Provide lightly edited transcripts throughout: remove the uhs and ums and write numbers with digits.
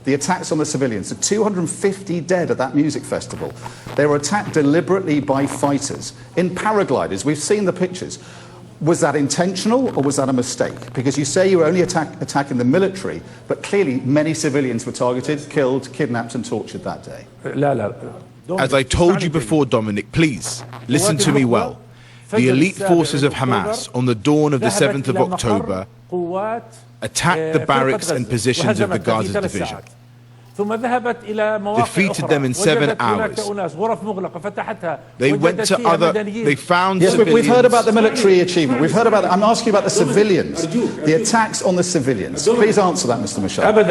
The attacks on the civilians, the 250 dead at that music festival, they were attacked deliberately by fighters in paragliders. We've seen the pictures. Was that intentional or was that a mistake? Because you say you were only attacking the military, but clearly many civilians were targeted, killed, kidnapped and tortured that day. As I told you before, Dominic, please listen to me well. The elite forces of Hamas on the dawn of the 7th of October attacked the barracks and positions of the Gaza division, defeated them in 7 hours. They went to they found Yes, civilians. we've heard about the military achievement. We've heard about I'm asking you about the civilians, the attacks on the civilians. Please answer that, Mr. Michel. Never,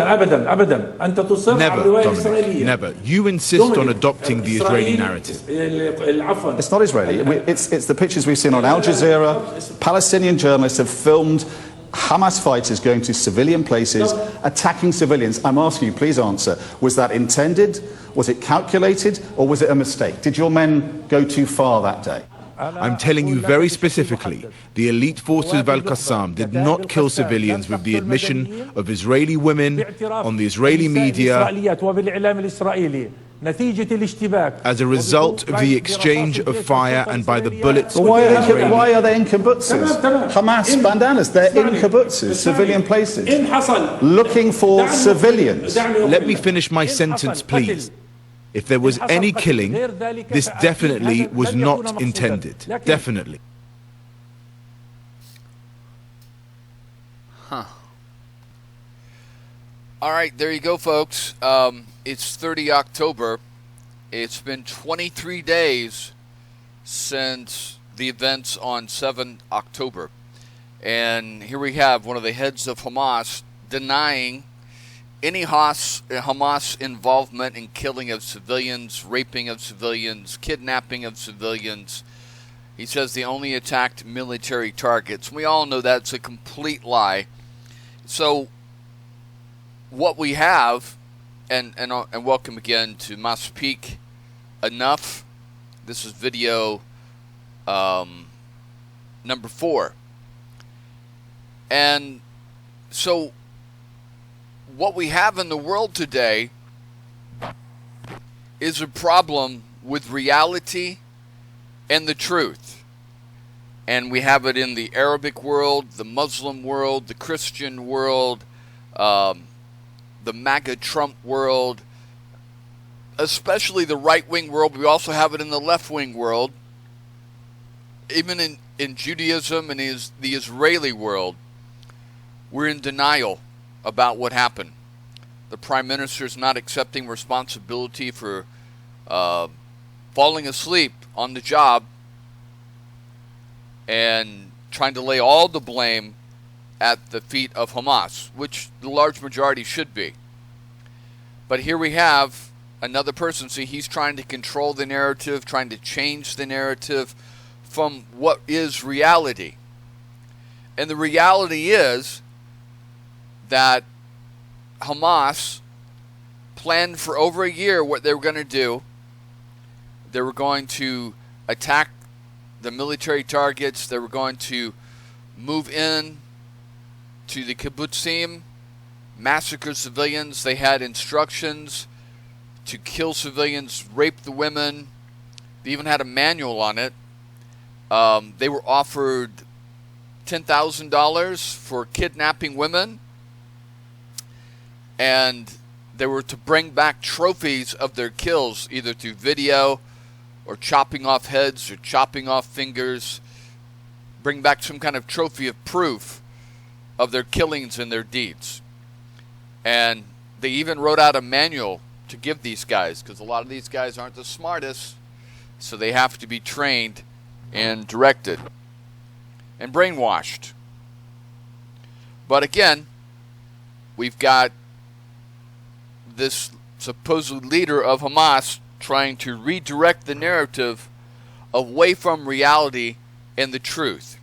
Dominic, never. You insist on adopting the Israeli narrative. It's not Israeli. It's the pictures we've seen on Al Jazeera. Palestinian journalists have filmed Hamas fighters going to civilian places, attacking civilians. I'm asking you, please answer. Was that intended? Was it calculated? Or was it a mistake? Did your men go too far that day? I'm telling you very specifically, the elite forces of Al-Qassam did not kill civilians with the admission of Israeli women on the Israeli media as a result of the exchange of fire and by the bullets. Why are they in kibbutzes? Hamas bandanas, they're in kibbutzes, civilian places, looking for civilians. Let me finish my sentence, please. If there was any killing, this definitely was not intended. Definitely. Huh. All right, there you go, folks. It's 30 October. It's been 23 days since the events on 7 October. And here we have one of the heads of Hamas denying any Hamas involvement in killing of civilians, raping of civilians, kidnapping of civilians. He says they only attacked military targets. We all know that's a complete lie. So what we have, and welcome again to MASPIK Enough. This is video number 4. And so what we have in the world today is a problem with reality and the truth. And we have it in the Arabic world, the Muslim world, the Christian world, the MAGA Trump world, especially the right-wing world. We also have it in the left-wing world, even in Judaism and the Israeli world. We're in denial about what happened. The Prime Minister is not accepting responsibility for falling asleep on the job and trying to lay all the blame at the feet of Hamas, which the large majority should be. But here we have another person. See, he's trying to control the narrative, trying to change the narrative from what is reality. And the reality is that Hamas planned for over a year what they were going to do. They were going to attack the military targets. They were going to move in to the kibbutzim, massacre civilians. They had instructions to kill civilians, rape the women. They even had a manual on it. They were offered $10,000 for kidnapping women. And they were to bring back trophies of their kills, either through video or chopping off heads or chopping off fingers. Bring back some kind of trophy of proof of their killings and their deeds. And they even wrote out a manual to give these guys, because a lot of these guys aren't the smartest, so they have to be trained and directed and brainwashed. But again, we've got this supposed leader of Hamas trying to redirect the narrative away from reality and the truth.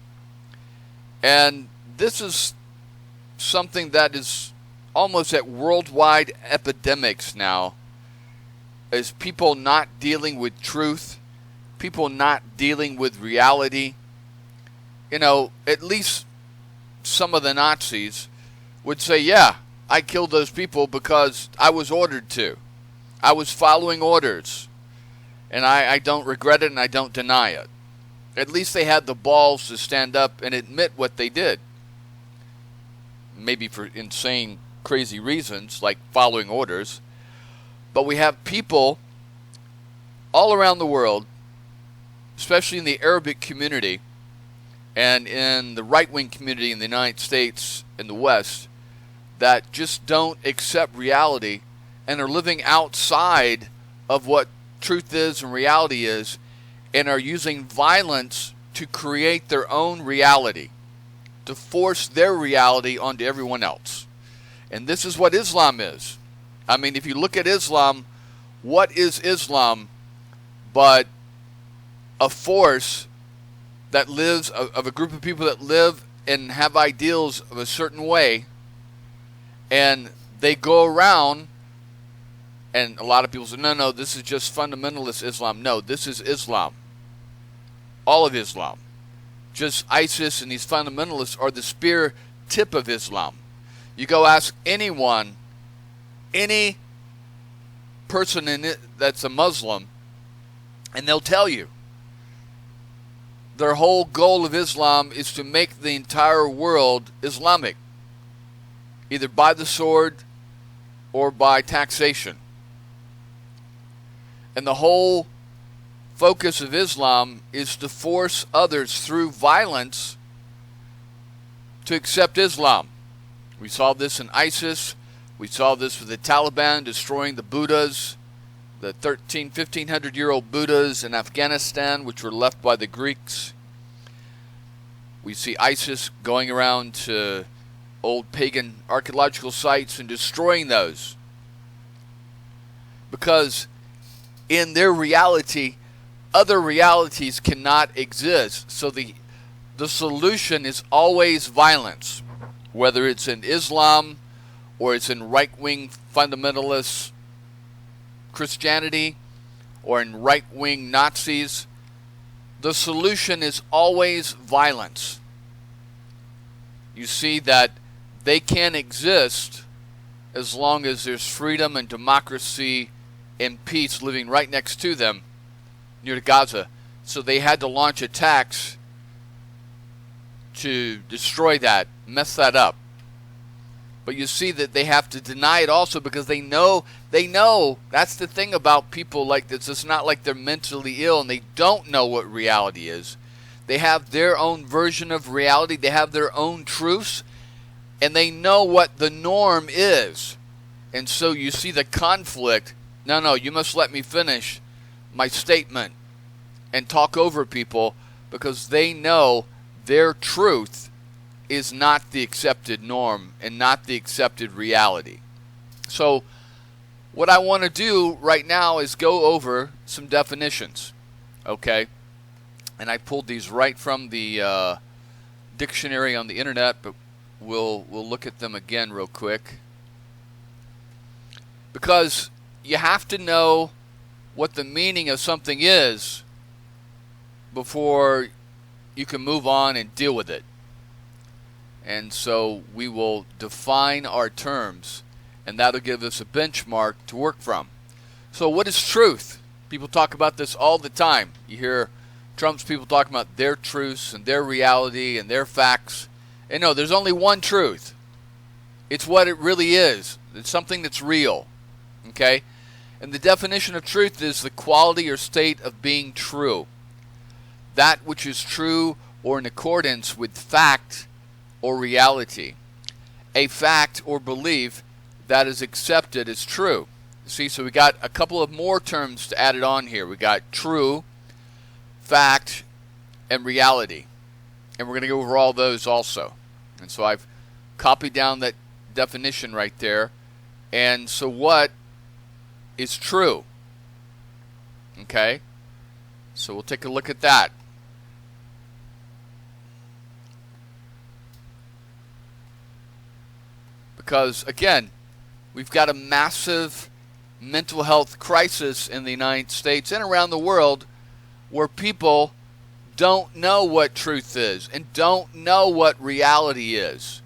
And this is something that is almost at worldwide epidemics now, is people not dealing with truth, people not dealing with reality. You know, at least some of the Nazis would say, yeah, I killed those people because I was ordered to. I was following orders. And I don't regret it and I don't deny it. At least they had the balls to stand up and admit what they did. Maybe for insane, crazy reasons, like following orders. But we have people all around the world, especially in the Arabic community and in the right-wing community in the United States and the West, that just don't accept reality and are living outside of what truth is and reality is, and are using violence to create their own reality, to force their reality onto everyone else. And this is what Islam is. I mean, if you look at Islam, what is Islam but a force that lives, of a group of people that live and have ideals of a certain way, and they go around, and a lot of people say, no, this is just fundamentalist Islam. No, this is Islam. All of Islam. Just ISIS and these fundamentalists are the spear tip of Islam. You go ask anyone, any person in it that's a Muslim, and they'll tell you their whole goal of Islam is to make the entire world Islamic, either by the sword or by taxation. And the whole focus of Islam is to force others through violence to accept Islam. We saw this in ISIS. We saw this with the Taliban destroying the Buddhas, the 1,500-year-old Buddhas in Afghanistan, which were left by the Greeks. We see ISIS going around to old pagan archaeological sites and destroying those. Because in their reality, other realities cannot exist. So the solution is always violence, whether it's in Islam or it's in right-wing fundamentalist Christianity or in right-wing Nazis. The solution is always violence. You see that they can't exist as long as there's freedom and democracy and peace living right next to them near Gaza. So they had to launch attacks to destroy that, mess that up. But you see that they have to deny it also because they know, that's the thing about people like this. It's not like they're mentally ill and they don't know what reality is. They have their own version of reality. They have their own truths. And they know what the norm is. And so you see the conflict. No, you must let me finish my statement and talk over people because they know their truth is not the accepted norm and not the accepted reality. So what I want to do right now is go over some definitions, okay? And I pulled these right from the dictionary on the internet, but we'll look at them again real quick. Because you have to know what the meaning of something is before you can move on and deal with it. And so we will define our terms, and that'll give us a benchmark to work from. So what is truth? People talk about this all the time. You hear Trump's people talking about their truths and their reality and their facts. And no, there's only one truth. It's what it really is. It's something that's real. Okay? And the definition of truth is the quality or state of being true. That which is true or in accordance with fact or reality. A fact or belief that is accepted as true. See, so we got a couple of more terms to add it on here. We got true, fact, and reality. And we're going to go over all those also. And so I've copied down that definition right there. And so what is true? Okay? So we'll take a look at that. Because, again, we've got a massive mental health crisis in the United States and around the world where people don't know what truth is and don't know what reality is.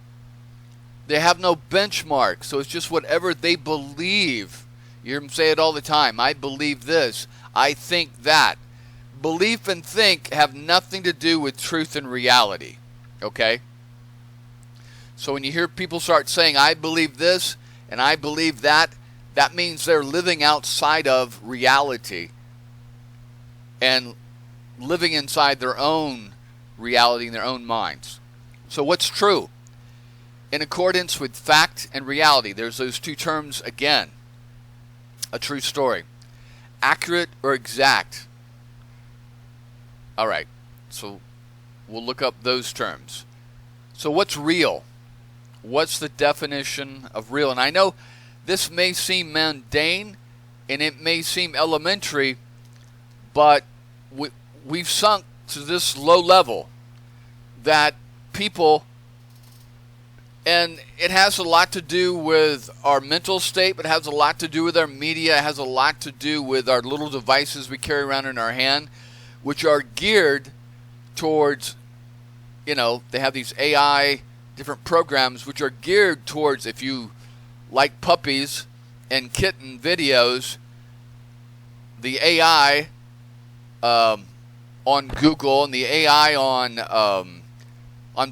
They have no benchmark, so it's just whatever they believe. You hear them say it all the time. I believe this. I think that. Belief and think have nothing to do with truth and reality. Okay? So when you hear people start saying, I believe this and I believe that, that means they're living outside of reality and living inside their own reality in their own minds. So what's true? In accordance with fact and reality. There's those two terms again. A true story. Accurate or exact. All right. So we'll look up those terms. So what's real? What's the definition of real? And I know this may seem mundane and it may seem elementary, but we've sunk to this low level that people, and it has a lot to do with our mental state, but it has a lot to do with our media, it has a lot to do with our little devices we carry around in our hand, which are geared towards, they have these AI, different programs, which are geared towards, if you like puppies and kitten videos, the AI on Google and the AI on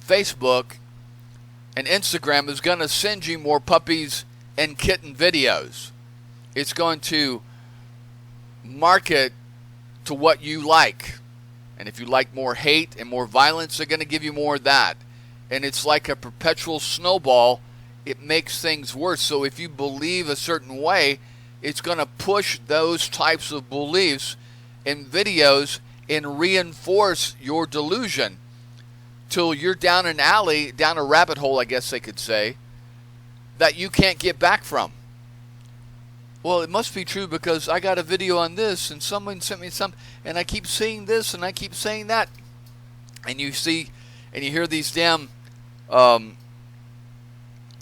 Facebook and Instagram is going to send you more puppies and kitten videos. It's going to market to what you like. And if you like more hate and more violence, they're going to give you more of that. And it's like a perpetual snowball. It makes things worse. So if you believe a certain way, it's going to push those types of beliefs in videos and reinforce your delusion till you're down an alley, down a rabbit hole, I guess they could say, that you can't get back from. Well, it must be true because I got a video on this and someone sent me some, and I keep seeing this and I keep saying that. And you see, and you hear these damn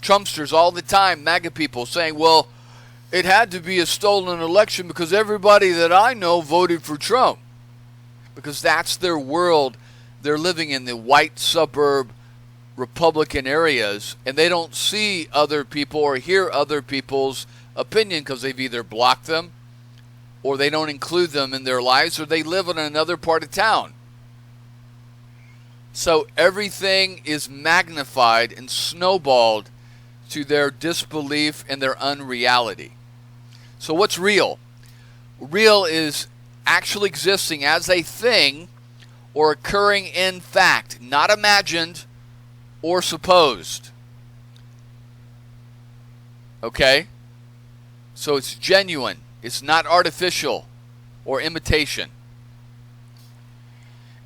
Trumpsters all the time, MAGA people, saying, well, it had to be a stolen election because everybody that I know voted for Trump. Because that's their world. They're living in the white suburb Republican areas, and they don't see other people or hear other people's opinion because they've either blocked them or they don't include them in their lives or they live in another part of town. So everything is magnified and snowballed to their disbelief and their unreality. So what's real? Real is actually existing as a thing or occurring in fact, not imagined or supposed. Okay? So it's genuine. It's not artificial or imitation.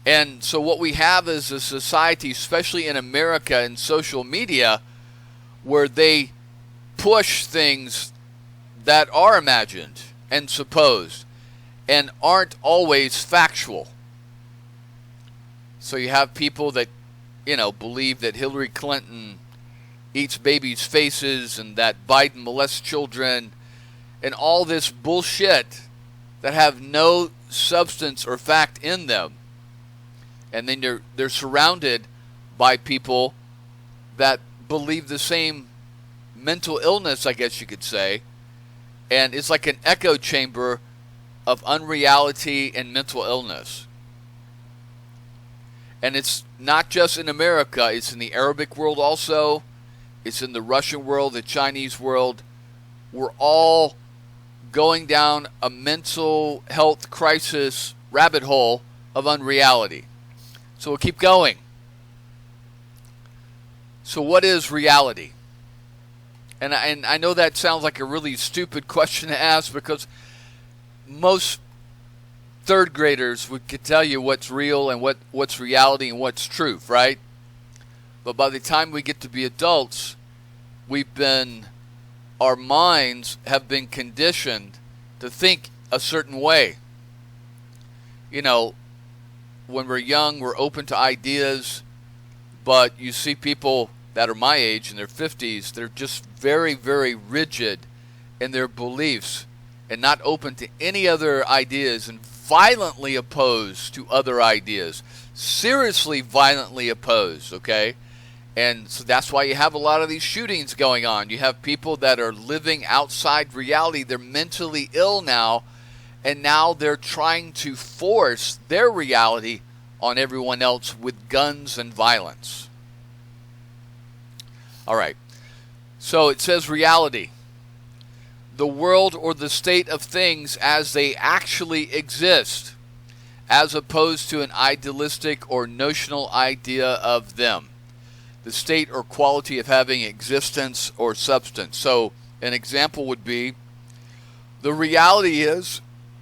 And so what we have is a society, especially in America and social media, where they push things that are imagined and supposed and aren't always factual. So you have people that, believe that Hillary Clinton eats babies' faces and that Biden molests children and all this bullshit that have no substance or fact in them. And then they're surrounded by people that believe the same mental illness, I guess you could say. And it's like an echo chamber of unreality and mental illness. And it's not just in America, it's in the Arabic world also. It's in the Russian world, the Chinese world. We're all going down a mental health crisis rabbit hole of unreality. So we'll keep going. So what is reality? And I know that sounds like a really stupid question to ask because most third graders could tell you what's real and what's reality and what's truth, right? But by the time we get to be adults, our minds have been conditioned to think a certain way. When we're young, we're open to ideas, but you see people that are my age in their 50s, they're just very, very rigid in their beliefs and not open to any other ideas and violently opposed to other ideas. Seriously violently opposed, okay? And so that's why you have a lot of these shootings going on. You have people that are living outside reality. They're mentally ill now, and now they're trying to force their reality on everyone else with guns and violence. All right. So it says reality. The world or the state of things as they actually exist, as opposed to an idealistic or notional idea of them. The state or quality of having existence or substance. So an example would be, the reality is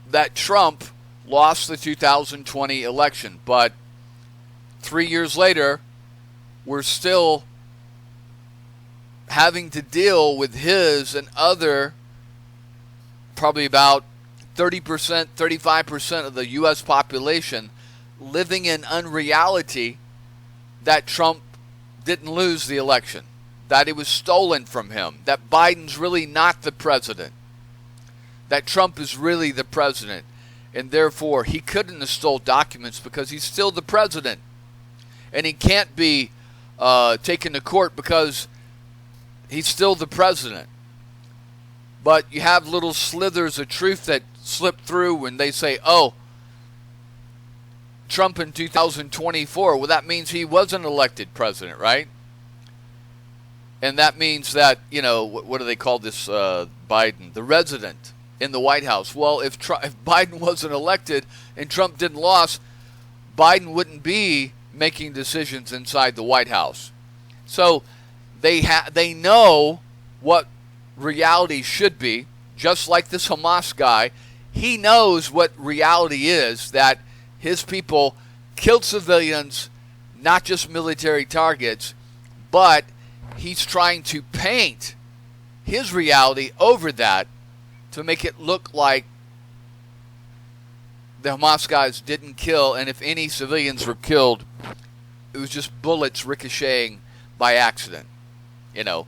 that Trump lost the 2020 election, but 3 years later, we're still having to deal with his and other, probably about 30%, 35% of the U.S. population living in unreality that Trump didn't lose the election, that it was stolen from him, that Biden's really not the president, that Trump is really the president, and therefore he couldn't have stole documents because he's still the president, and he can't be taken to court because he's still the president. But you have little slithers of truth that slip through when they say, oh, Trump in 2024, well, that means he wasn't elected president, right? And that means that, you know, what do they call this, Biden, the resident in the White House? Well, if Biden wasn't elected and Trump didn't lose, Biden wouldn't be making decisions inside the White House. So they know what reality should be, just like this Hamas guy. He knows what reality is, that his people killed civilians, not just military targets, but he's trying to paint his reality over that to make it look like the Hamas guys didn't kill, and if any civilians were killed, it was just bullets ricocheting by accident. You know,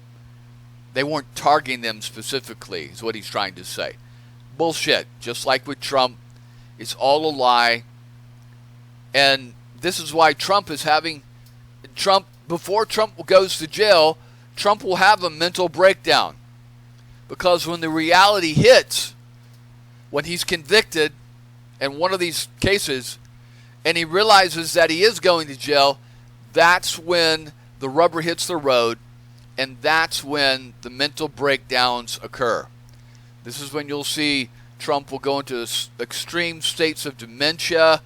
they weren't targeting them specifically, is what he's trying to say. Bullshit. Just like with Trump, it's all a lie. And this is why Trump is having, before Trump goes to jail, Trump will have a mental breakdown. Because when the reality hits, when he's convicted in one of these cases, and he realizes that he is going to jail, that's when the rubber hits the road, and that's when the mental breakdowns occur. This is when you'll see Trump will go into extreme states of dementia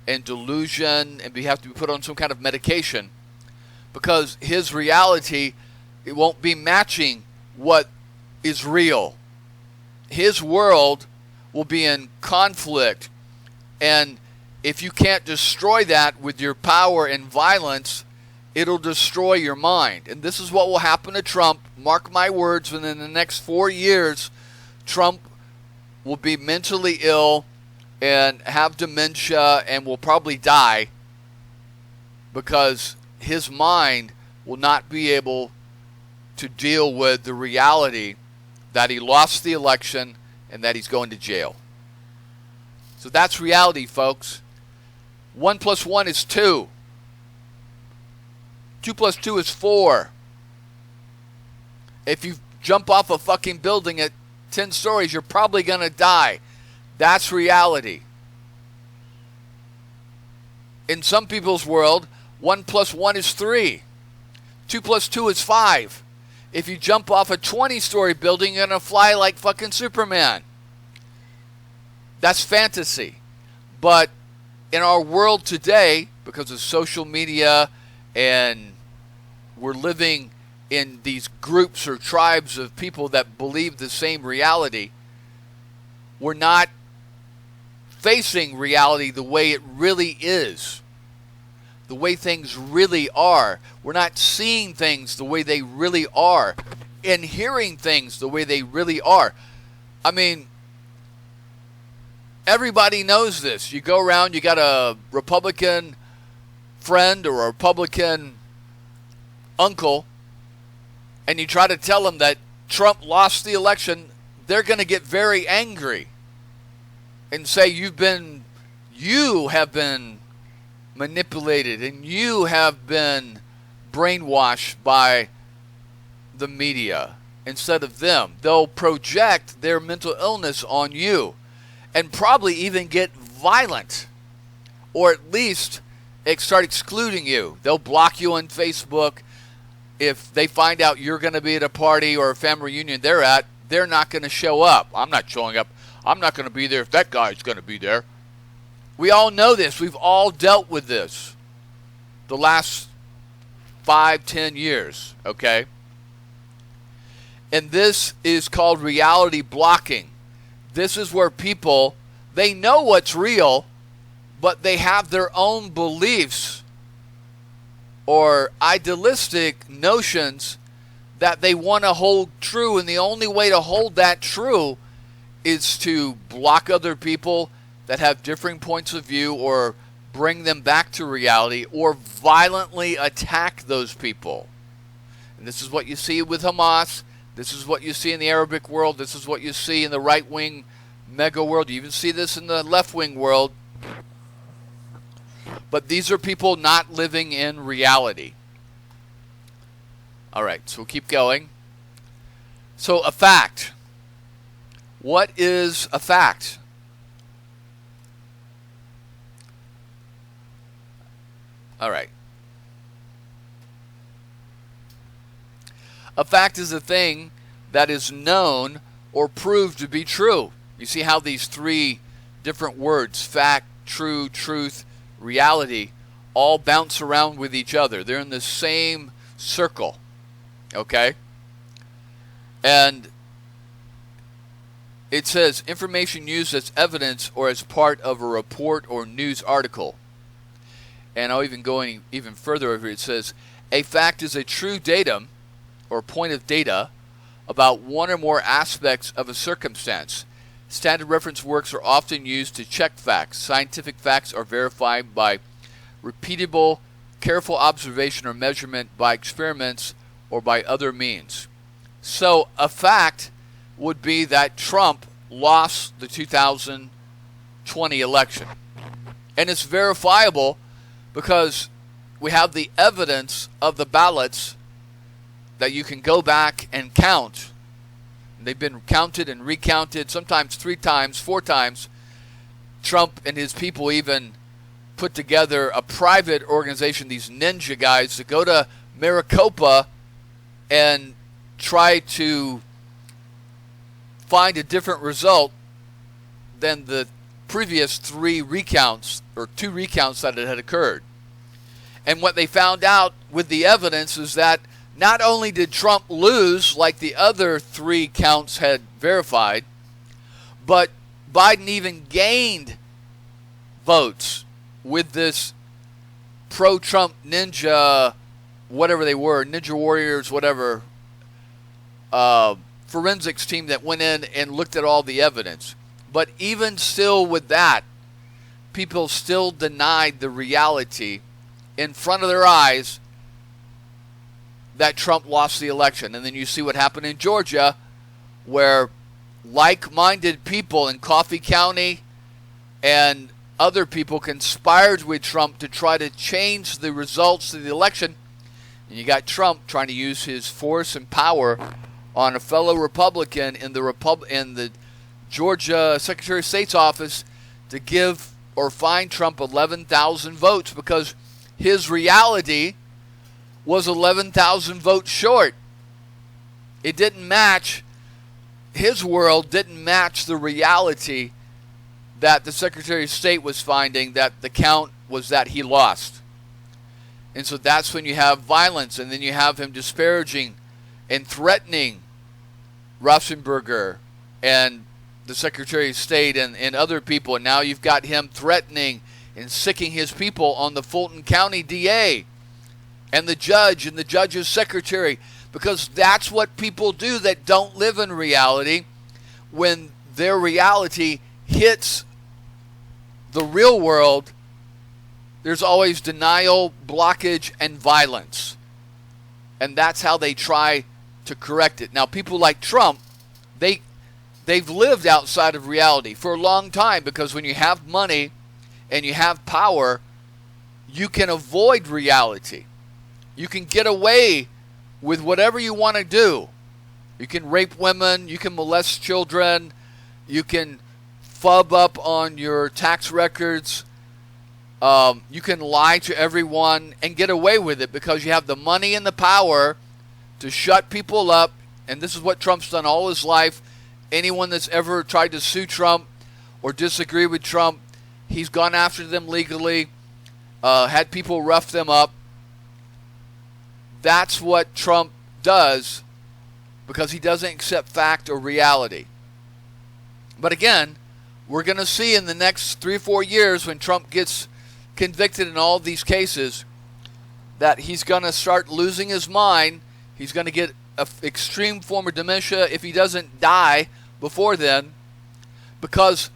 and delusion and have to be put on some kind of medication, because his reality, it won't be matching what is real. His world will be in conflict, and if you can't destroy that with your power and violence, it'll destroy your mind. And this is what will happen to Trump. Mark my words, within the next 4 years, Trump will be mentally ill and have dementia and will probably die, because his mind will not be able to deal with the reality that he lost the election and that he's going to jail. So that's reality, folks. 1 + 1 is 2. 2 + 2 is 4. If you jump off a fucking building at 10 stories, you're probably going to die. That's reality. In some people's world, 1 + 1 is 3. 2 + 2 is 5. If you jump off a 20-story building, you're going to fly like fucking Superman. That's fantasy. But in our world today, because of social media, and we're living in these groups or tribes of people that believe the same reality, we're not facing reality the way it really is, the way things really are. We're not seeing things the way they really are and hearing things the way they really are. I mean, everybody knows this. You go around, you got a Republican friend or a Republican uncle, and you try to tell them that Trump lost the election, they're going to get very angry and say you have been manipulated and you have been brainwashed by the media instead of them. They'll project their mental illness on you and probably even get violent, or at least start excluding you. They'll block you on Facebook. If they find out you're going to be at a party or a family reunion they're at, they're not going to show up. I'm not showing up. I'm not going to be there if that guy's going to be there. We all know this. We've all dealt with this the last 5-10 years, okay? And this is called reality blocking. This is where people, they know what's real, but they have their own beliefs or idealistic notions that they want to hold true, and the only way to hold that true is to block other people that have differing points of view, or bring them back to reality, or violently attack those people. And this is what you see with Hamas. This is what you see in the Arabic world. This is what you see in the right-wing mega world. You even see this in the left-wing world. But these are people not living in reality. All right, so we'll keep going. So a fact. What is a fact? All right. A fact is a thing that is known or proved to be true. You see how these three different words, fact, true, truth, reality, all bounce around with each other. They're in the same circle. Okay? And it says information used as evidence or as part of a report or news article. And I'll even go even further over. It says a fact is a true datum or point of data about one or more aspects of a circumstance. Standard reference works are often used to check facts. Scientific facts are verified by repeatable, careful observation or measurement by experiments or by other means. So a fact would be that Trump lost the 2020 election. And it's verifiable because we have the evidence of the ballots that you can go back and count. They've been counted and recounted, sometimes 3 times, 4 times. Trump and his people even put together a private organization, these ninja guys, to go to Maricopa and try to find a different result than the previous 3 recounts, or 2 recounts that had occurred. And what they found out with the evidence is that not only did Trump lose like the other 3 counts had verified, but Biden even gained votes with this pro-Trump ninja, whatever they were, ninja warriors, whatever, forensics team that went in and looked at all the evidence. But even still with that, people still denied the reality in front of their eyes that Trump lost the election. And then you see what happened in Georgia, where like-minded people in Coffee County and other people conspired with Trump to try to change the results of the election. And you got Trump trying to use his force and power on a fellow Republican in the Georgia Secretary of State's office to give or fine Trump 11,000 votes because his reality was 11,000 votes short. It didn't match, his world didn't match the reality that the Secretary of State was finding, that the count was that he lost. And so that's when you have violence, and then you have him disparaging and threatening Raffensperger and the Secretary of State and other people. And now you've got him threatening and sicking his people on the Fulton County DA and the judge and the judge's secretary, because that's what people do that don't live in reality. When their reality hits the real world, there's always denial, blockage, and violence. And that's how they try to correct it. Now, people like Trump, they've lived outside of reality for a long time, because when you have money and you have power, you can avoid reality. You can get away with whatever you want to do. You can rape women, you can molest children, you can fub up on your tax records, you can lie to everyone and get away with it because you have the money and the power to shut people up. And this is what Trump's done all his life. Anyone that's ever tried to sue Trump or disagree with Trump, he's gone after them legally, had people rough them up. That's what Trump does because he doesn't accept fact or reality. But again, we're going to see in the next 3 or 4 years when Trump gets convicted in all these cases that he's going to start losing his mind. He's going to get an extreme form of dementia if he doesn't die before then, because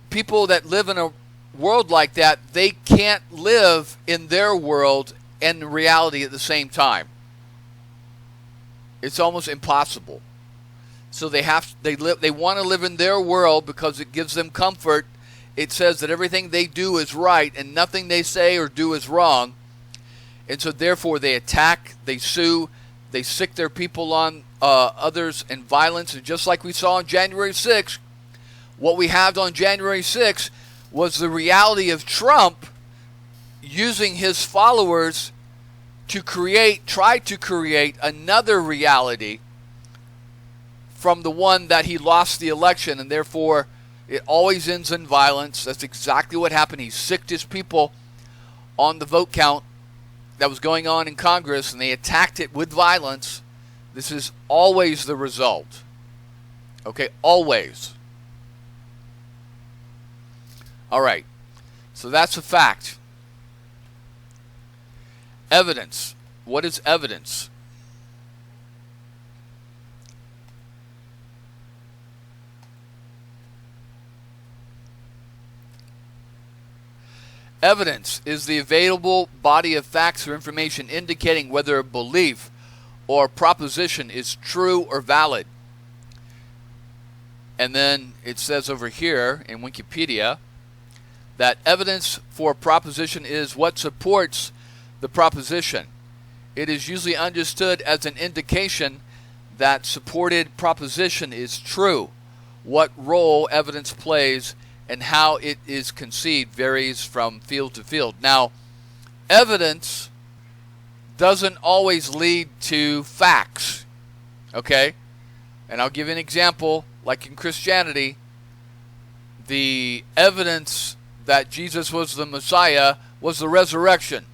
people that live in a world like that, they can't live in their world and reality at the same time. It's almost impossible. So they want to live in their world because it gives them comfort. It says that everything they do is right and nothing they say or do is wrong. And so therefore they attack, they sue, they sick their people on others in violence. And just like we saw on January 6th, what we had on January 6th was the reality of Trump using his followers to try to create another reality from the one that he lost the election, and therefore it always ends in violence. That's exactly what happened. He sicked his people on the vote count that was going on in Congress, and they attacked it with violence. This is always the result. Okay, always. All right, so that's a fact. Evidence. What is evidence? Evidence is the available body of facts or information indicating whether a belief or proposition is true or valid. And then it says over here in Wikipedia that evidence for a proposition is what supports the proposition. It is usually understood as an indication that supported proposition is true. What role evidence plays and how it is conceived varies from field to field. Now, evidence doesn't always lead to facts, okay? And I'll give you an example. Like in Christianity, the evidence that Jesus was the Messiah was the resurrection.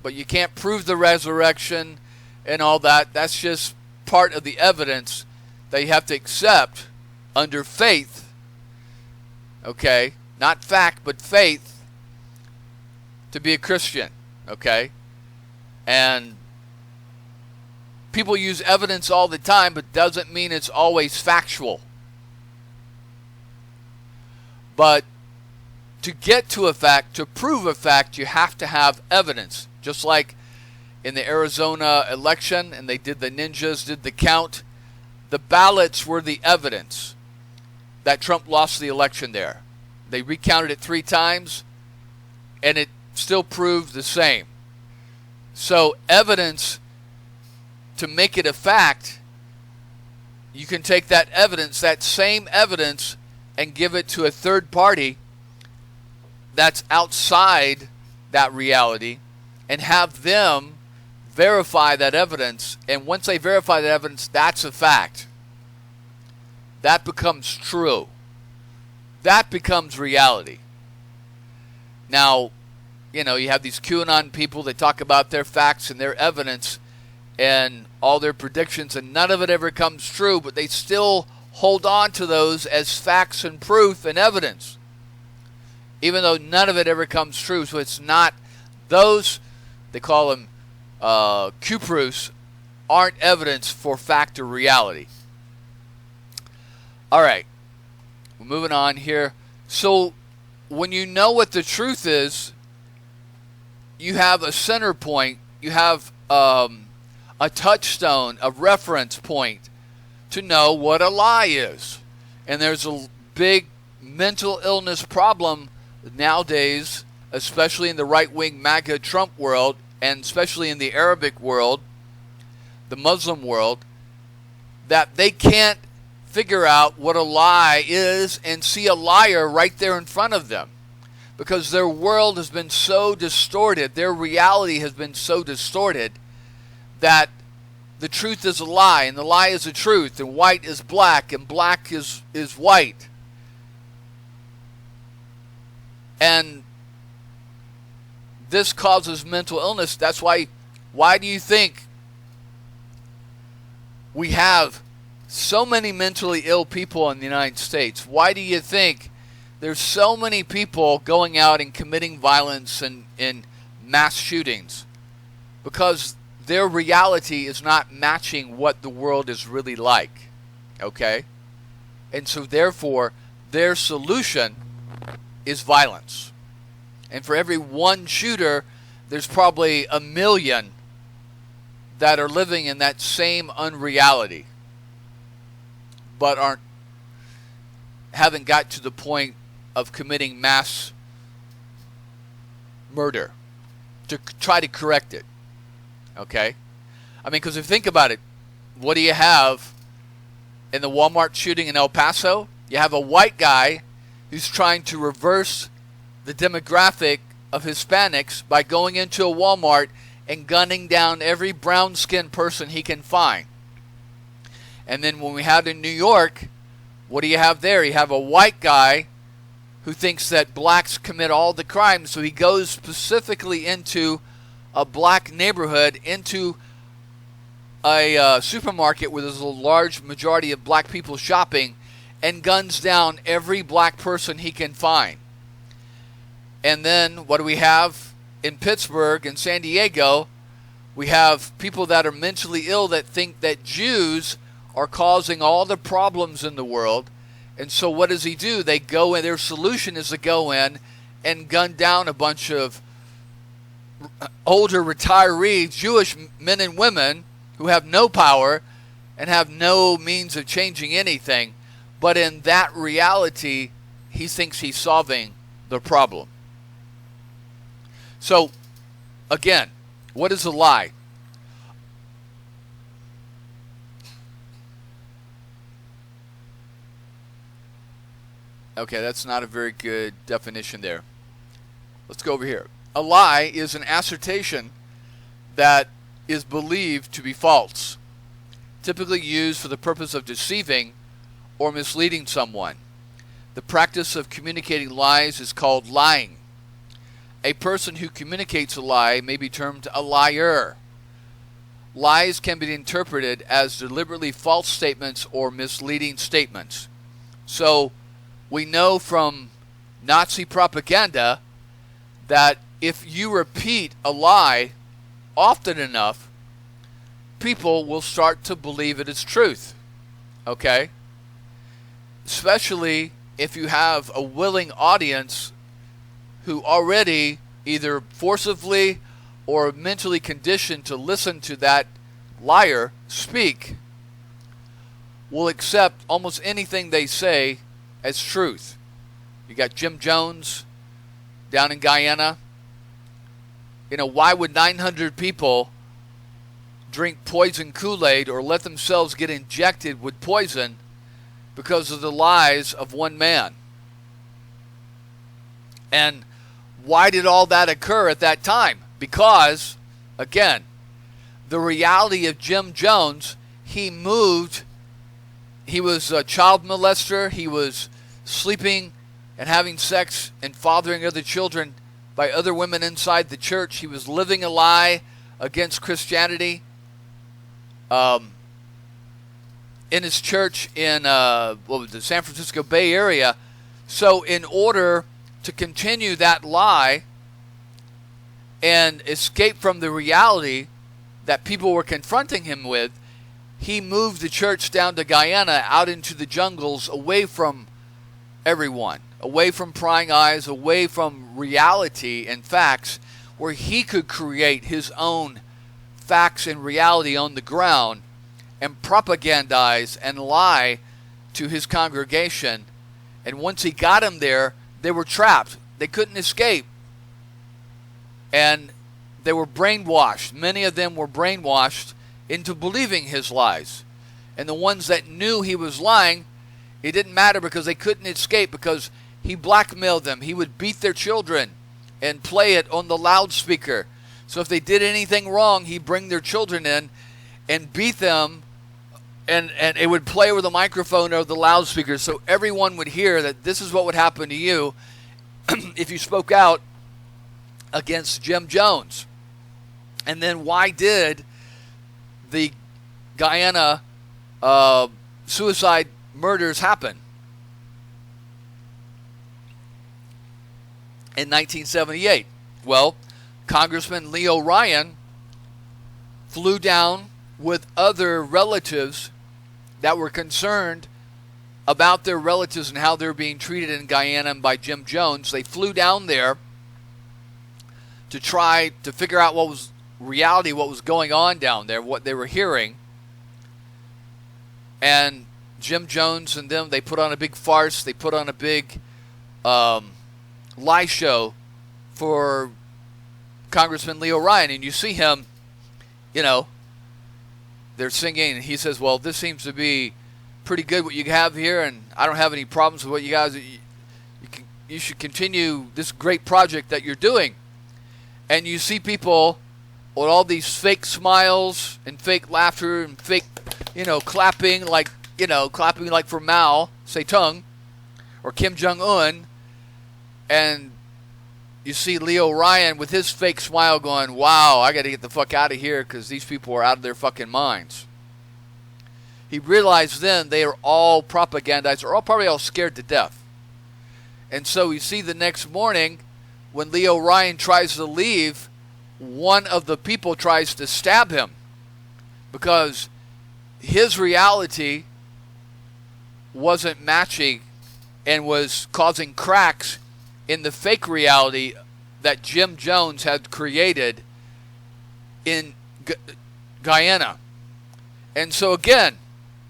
But you can't prove the resurrection and all that. That's just part of the evidence that you have to accept under faith. Okay? Not fact, but faith to be a Christian. Okay? And people use evidence all the time, but doesn't mean it's always factual. But to get to a fact, to prove a fact, you have to have evidence. Just like in the Arizona election, and the ninjas did the count, the ballots were the evidence that Trump lost the election there. They recounted it 3 times, and it still proved the same. So evidence, to make it a fact, you can take that evidence, that same evidence, and give it to a third party that's outside that reality, and have them verify that evidence. And once they verify that evidence, that's a fact. That becomes true. That becomes reality. Now, you know, you have these QAnon people that talk about their facts and their evidence and all their predictions, and none of it ever comes true, but they still hold on to those as facts and proof and evidence, even though none of it ever comes true. So it's not those, they call them Q-proofs, aren't evidence for fact or reality. All right, we're moving on here. So when you know what the truth is, you have a center point, you have a touchstone, a reference point to know what a lie is. And there's a big mental illness problem nowadays, especially in the right-wing MAGA Trump world, and especially in the Arabic world, the Muslim world, that they can't figure out what a lie is and see a liar right there in front of them, because their world has been so distorted, their reality has been so distorted, that the truth is a lie and the lie is a truth, and white is black and black is white. And this causes mental illness. That's why do you think we have so many mentally ill people in the United States? Why do you think there's so many people going out and committing violence and mass shootings? Because their reality is not matching what the world is really like. Okay? And so therefore, their solution is violence. And for every one shooter, there's probably 1 million that are living in that same unreality, but haven't got to the point of committing mass murder to try to correct it. Okay? I mean, because if you think about it, what do you have in the Walmart shooting in El Paso? You have a white guy who's trying to reverse the demographic of Hispanics by going into a Walmart and gunning down every brown-skinned person he can find. And then when we had in New York, what do you have there? You have a white guy who thinks that blacks commit all the crimes, so he goes specifically into a black neighborhood, into a supermarket where there's a large majority of black people shopping, and guns down every black person he can find. And then what do we have in Pittsburgh and San Diego? We have people that are mentally ill that think that Jews are causing all the problems in the world. And so what does he do? They go in, their solution is to go in and gun down a bunch of older retirees, Jewish men and women who have no power and have no means of changing anything. But in that reality, he thinks he's solving the problem. So, again, what is a lie? Okay, that's not a very good definition there. Let's go over here. A lie is an assertion that is believed to be false, typically used for the purpose of deceiving or misleading someone. The practice of communicating lies is called lying. A person who communicates a lie may be termed a liar. Lies can be interpreted as deliberately false statements or misleading statements. So, we know from Nazi propaganda that if you repeat a lie often enough, people will start to believe it is truth. Okay? Especially if you have a willing audience who already either forcibly or mentally conditioned to listen to that liar speak, will accept almost anything they say as truth. You got Jim Jones down in Guyana. You know, why would 900 people drink poison Kool-Aid or let themselves get injected with poison because of the lies of one man? And why did all that occur at that time? Because, again, the reality of Jim Jones, he moved. He was a child molester. He was sleeping and having sex and fathering other children by other women inside the church. He was living a lie against Christianity in his church in the San Francisco Bay Area. So in order to continue that lie and escape from the reality that people were confronting him with, he moved the church down to Guyana, out into the jungles, away from everyone, away from prying eyes, away from reality and facts, where he could create his own facts and reality on the ground and propagandize and lie to his congregation. And once he got them there, they were trapped. They couldn't escape. And they were brainwashed. Many of them were brainwashed into believing his lies. And the ones that knew he was lying, it didn't matter because they couldn't escape, because he blackmailed them. He would beat their children and play it on the loudspeaker. So if they did anything wrong, he'd bring their children in and beat them, and it would play over the microphone or the loudspeaker, so everyone would hear that this is what would happen to you if you spoke out against Jim Jones. And then why did the Guyana suicide murders happen? In 1978, well, Congressman Leo Ryan flew down with other relatives that were concerned about their relatives and how they're being treated in Guyana by Jim Jones. They flew down there to try to figure out what was reality, what was going on down there, what they were hearing. And Jim Jones and them, they put on a big farce. They put on a big lie show for Congressman Leo Ryan. And you see him, you know, they're singing, and he says, well, this seems to be pretty good what you have here, and I don't have any problems with what you guys, you should continue this great project that you're doing. And you see people with all these fake smiles and fake laughter and fake, clapping like for Mao Zedong or Kim Jong-un. And you see Leo Ryan with his fake smile going, wow, I got to get the fuck out of here because these people are out of their fucking minds. He realized then they are all propagandized, or probably all scared to death. And so you see the next morning when Leo Ryan tries to leave, one of the people tries to stab him because his reality wasn't matching and was causing cracks in the fake reality that Jim Jones had created in Guyana. And so again,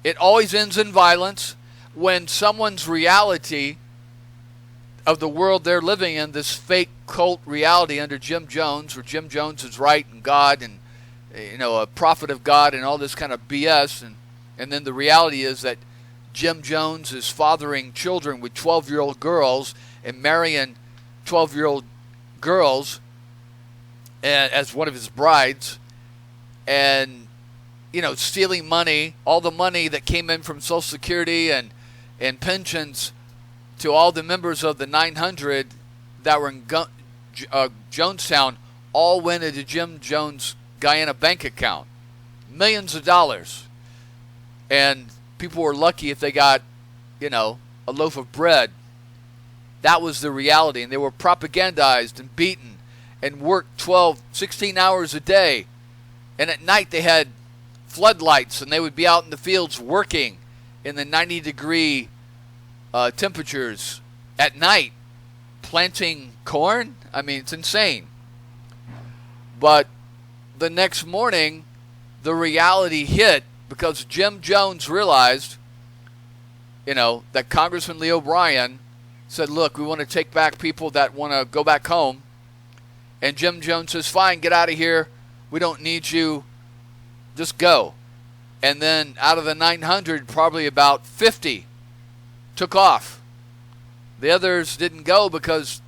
it always ends in violence when someone's reality of the world they're living in, this fake cult reality under Jim Jones, where Jim Jones is right and God and a prophet of God and all this kind of BS, and then the reality is that Jim Jones is fathering children with 12-year-old girls and marrying 12-year-old girls as one of his brides, and stealing money, all the money that came in from Social Security and pensions to all the members of the 900 that were in Jonestown, all went into Jim Jones' Guyana bank account. Millions of dollars. And people were lucky if they got, a loaf of bread. That was the reality. And they were propagandized and beaten and worked 12, 16 hours a day. And at night they had floodlights, and they would be out in the fields working in the 90-degree temperatures at night, planting corn. I mean, it's insane. But the next morning, the reality hit because Jim Jones realized, that Congressman Leo Ryan said, look, we want to take back people that want to go back home. And Jim Jones says, fine, get out of here. We don't need you. Just go. And then out of the 900, probably about 50 took off. The others didn't go because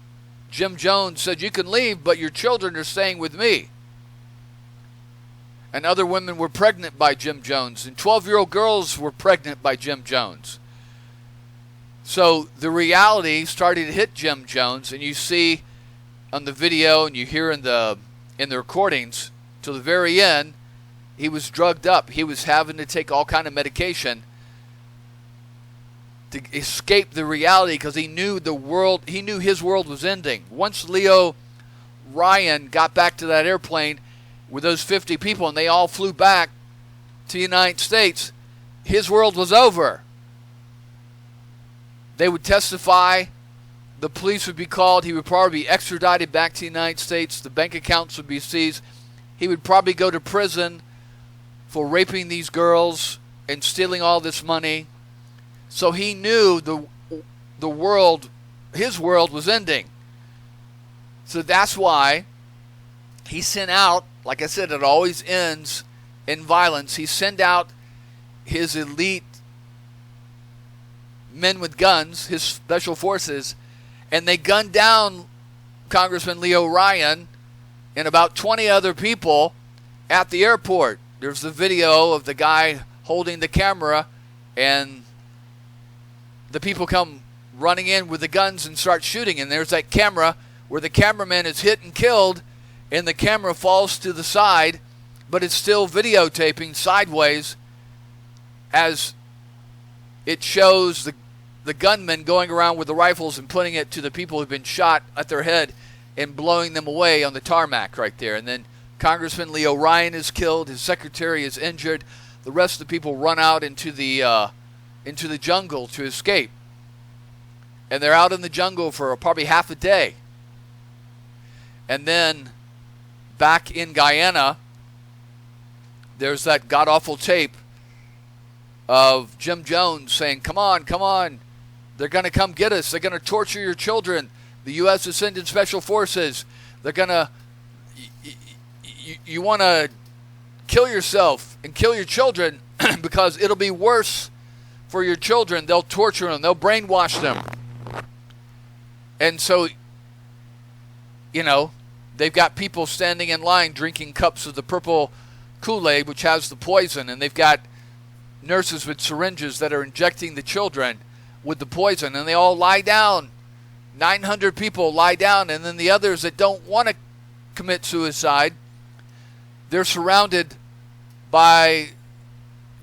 Jim Jones said, you can leave, but your children are staying with me. And other women were pregnant by Jim Jones, and 12-year-old girls were pregnant by Jim Jones. So the reality started to hit Jim Jones, and you see on the video and you hear in the recordings till the very end, he was drugged up. He was having to take all kind of medication to escape the reality because he knew his world was ending. Once Leo Ryan got back to that airplane with those 50 people and they all flew back to the United States, his world was over. They would testify. The police would be called. He would probably be extradited back to the United States. The bank accounts would be seized. He would probably go to prison for raping these girls and stealing all this money. So he knew the world, his world was ending. So that's why he sent out, like I said, it always ends in violence. He sent out his elite men with guns, his special forces, and they gunned down Congressman Leo Ryan and about 20 other people at the airport. There's the video of the guy holding the camera, and the people come running in with the guns and start shooting. And there's that camera where the cameraman is hit and killed, and the camera falls to the side, but it's still videotaping sideways as it shows the gunmen going around with the rifles and putting it to the people who've been shot at their head and blowing them away on the tarmac right there. And then Congressman Leo Ryan is killed. His secretary is injured. The rest of the people run out into the jungle to escape. And they're out in the jungle for probably half a day. And then back in Guyana, there's that god-awful tape of Jim Jones saying, come on, come on. They're going to come get us. They're going to torture your children. The U.S. is sending special forces. They're going to... You want to kill yourself and kill your children because it'll be worse for your children. They'll torture them. They'll brainwash them. And so, you know, they've got people standing in line drinking cups of the purple Kool-Aid, which has the poison, and they've got nurses with syringes that are injecting the children with the poison, and they all lie down. 900 people lie down, and then the others that don't want to commit suicide, they're surrounded by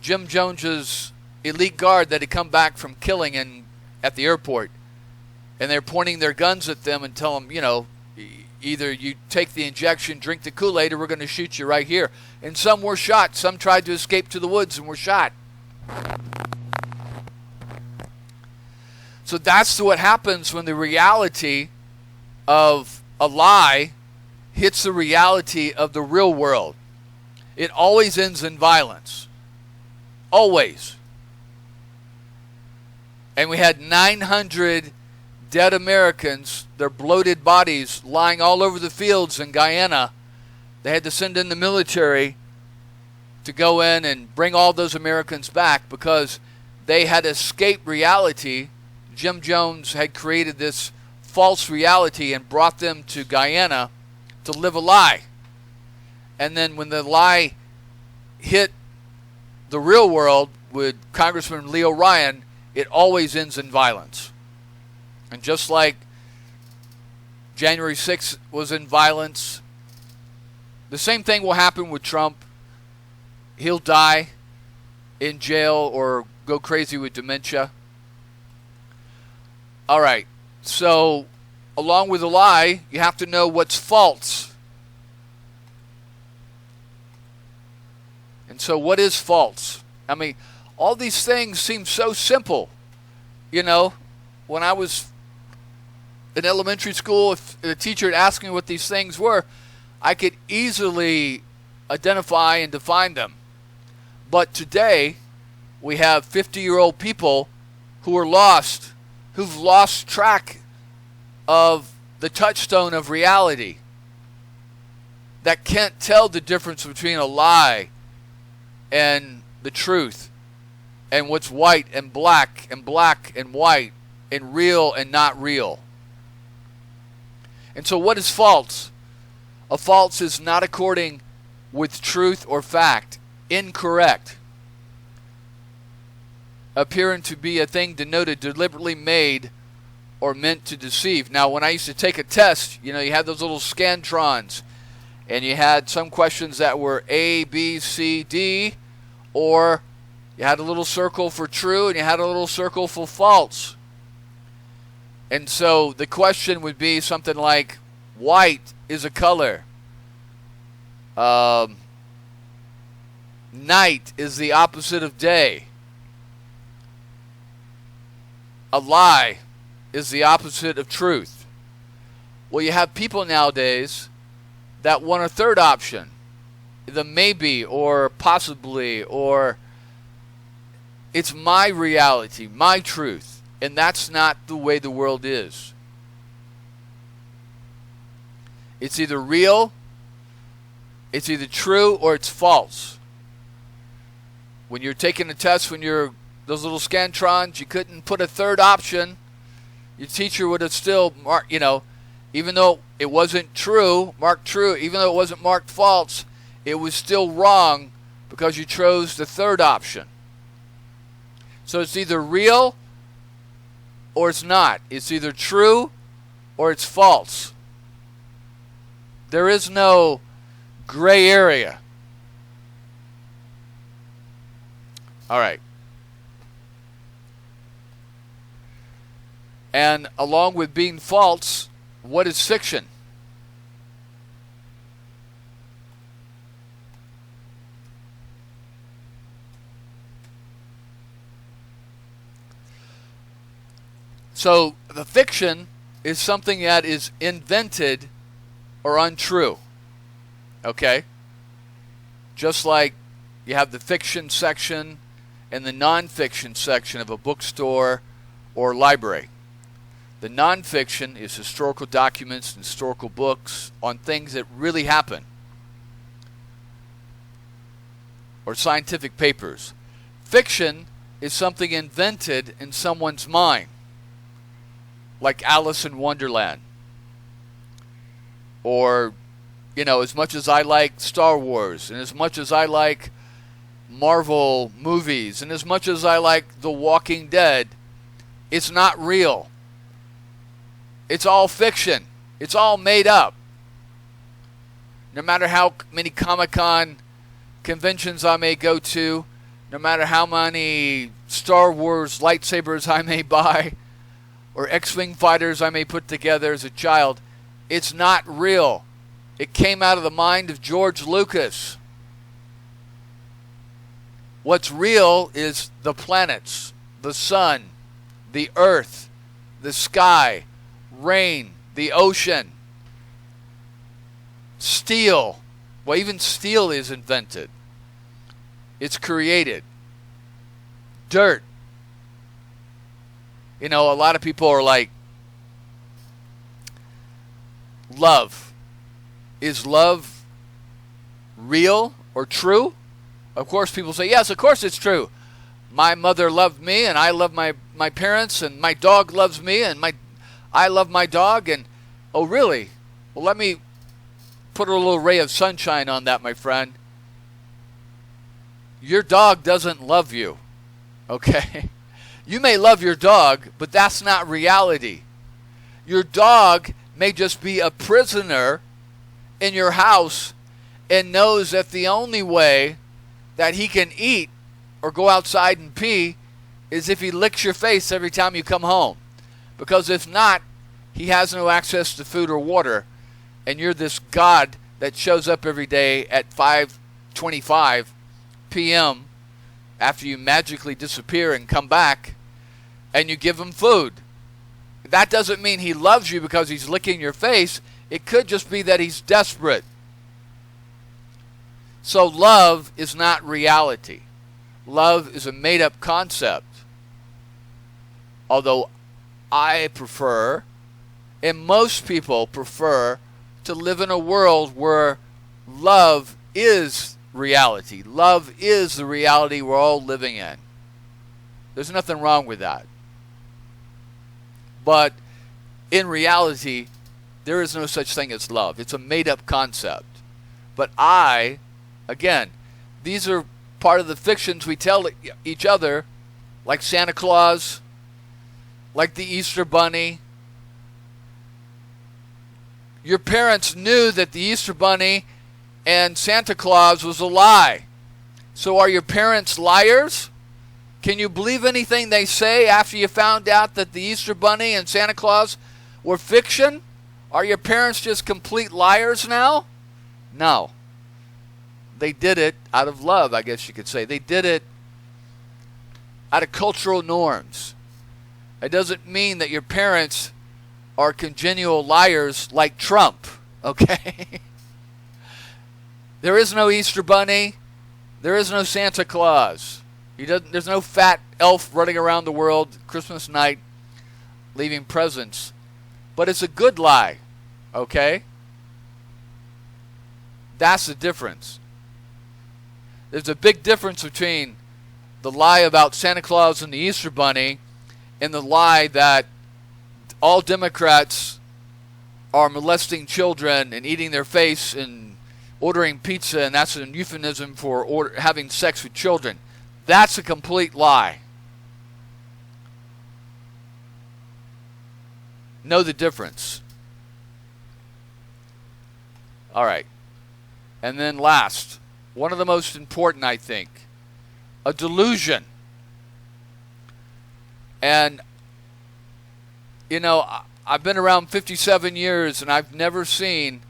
Jim Jones's elite guard that had come back from killing at the airport. And they're pointing their guns at them and tell them, you know, either you take the injection, drink the Kool-Aid, or we're going to shoot you right here. And some were shot. Some tried to escape to the woods and were shot. So that's what happens when the reality of a lie hits the reality of the real world. It always ends in violence. Always. And we had 900 dead Americans, their bloated bodies lying all over the fields in Guyana. They had to send in the military to go in and bring all those Americans back because they had escaped reality. Jim Jones had created this false reality and brought them to Guyana to live a lie. And then when the lie hit the real world with Congressman Leo Ryan, it always ends in violence. And just like January 6th was in violence, the same thing will happen with Trump. He'll die in jail or go crazy with dementia. All right, so along with a lie, you have to know what's false. And so what is false? I mean, all these things seem so simple. You know, when I was in elementary school, if the teacher had asked me what these things were, I could easily identify and define them. But today, we have 50-year-old people who are lost, who've lost track of the touchstone of reality, that can't tell the difference between a lie and the truth, and what's white and black and white, and real and not real. And so what is false? A false is not according with truth or fact, incorrect, appearing to be a thing denoted, deliberately made, or meant to deceive. Now, when I used to take a test, you know, you had those little scantrons, and you had some questions that were A, B, C, D, or you had a little circle for true, and you had a little circle for false. And so the question would be something like, white is a color. Night is the opposite of day. A lie is the opposite of truth. Well, you have people nowadays that want a third option, the maybe or possibly, or it's my reality, my truth, and that's not the way the world is. It's either real It's either true or it's false. When you're taking a test, when you're those little scantrons, you couldn't put a third option. Your teacher would have still marked, even though it wasn't true, marked true, even though it wasn't marked false, it was still wrong because you chose the third option. So it's either real or it's not. It's either true or it's false. There is no gray area. All right. And along with being false, what is fiction? So the fiction is something that is invented or untrue. Okay? Just like you have the fiction section and the nonfiction section of a bookstore or library. The nonfiction is historical documents and historical books on things that really happen, or scientific papers. Fiction is something invented in someone's mind, like Alice in Wonderland. Or, as much as I like Star Wars, and as much as I like Marvel movies, and as much as I like The Walking Dead, it's not real. It's all fiction. It's all made up. No matter how many Comic-Con conventions I may go to, no matter how many Star Wars lightsabers I may buy, or X-Wing fighters I may put together as a child, it's not real. It came out of the mind of George Lucas. What's real is the planets, the sun, the earth, the sky, rain, the ocean, steel. Well, even steel is invented. It's created. Dirt. A lot of people are like, love. Is love real or true? Of course, people say, yes, of course it's true. My mother loved me, and I love my parents, and my dog loves me, and I love my dog, and oh, really? Well, let me put a little ray of sunshine on that, my friend. Your dog doesn't love you, okay? You may love your dog, but that's not reality. Your dog may just be a prisoner in your house and knows that the only way that he can eat or go outside and pee is if he licks your face every time you come home. Because if not, he has no access to food or water, and you're this God that shows up every day at 5:25 p.m. after you magically disappear and come back, and you give him food. That doesn't mean he loves you because he's licking your face. It could just be that he's desperate. So love is not reality. Love is a made-up concept. Although I prefer, and most people prefer, to live in a world where love is reality. Love is the reality we're all living in. There's nothing wrong with that. But in reality, there is no such thing as love. It's a made-up concept. But again, these are part of the fictions we tell each other, like Santa Claus, like the Easter Bunny. Your parents knew that the Easter Bunny and Santa Claus was a lie. So are your parents liars? Can you believe anything they say after you found out that the Easter Bunny and Santa Claus were fiction? Are your parents just complete liars now? No. They did it out of love, I guess you could say. They did it out of cultural norms. It doesn't mean that your parents are congenial liars like Trump, okay? There is no Easter Bunny. There is no Santa Claus. There's no fat elf running around the world Christmas night leaving presents. But it's a good lie, okay? That's the difference. There's a big difference between the lie about Santa Claus and the Easter Bunny and the lie that all Democrats are molesting children and eating their face and ordering pizza, and that's a euphemism for having sex with children. That's a complete lie. Know the difference. All right. And then last, one of the most important, I think, a delusion. And, you know, I've been around 57 years, and I've never seen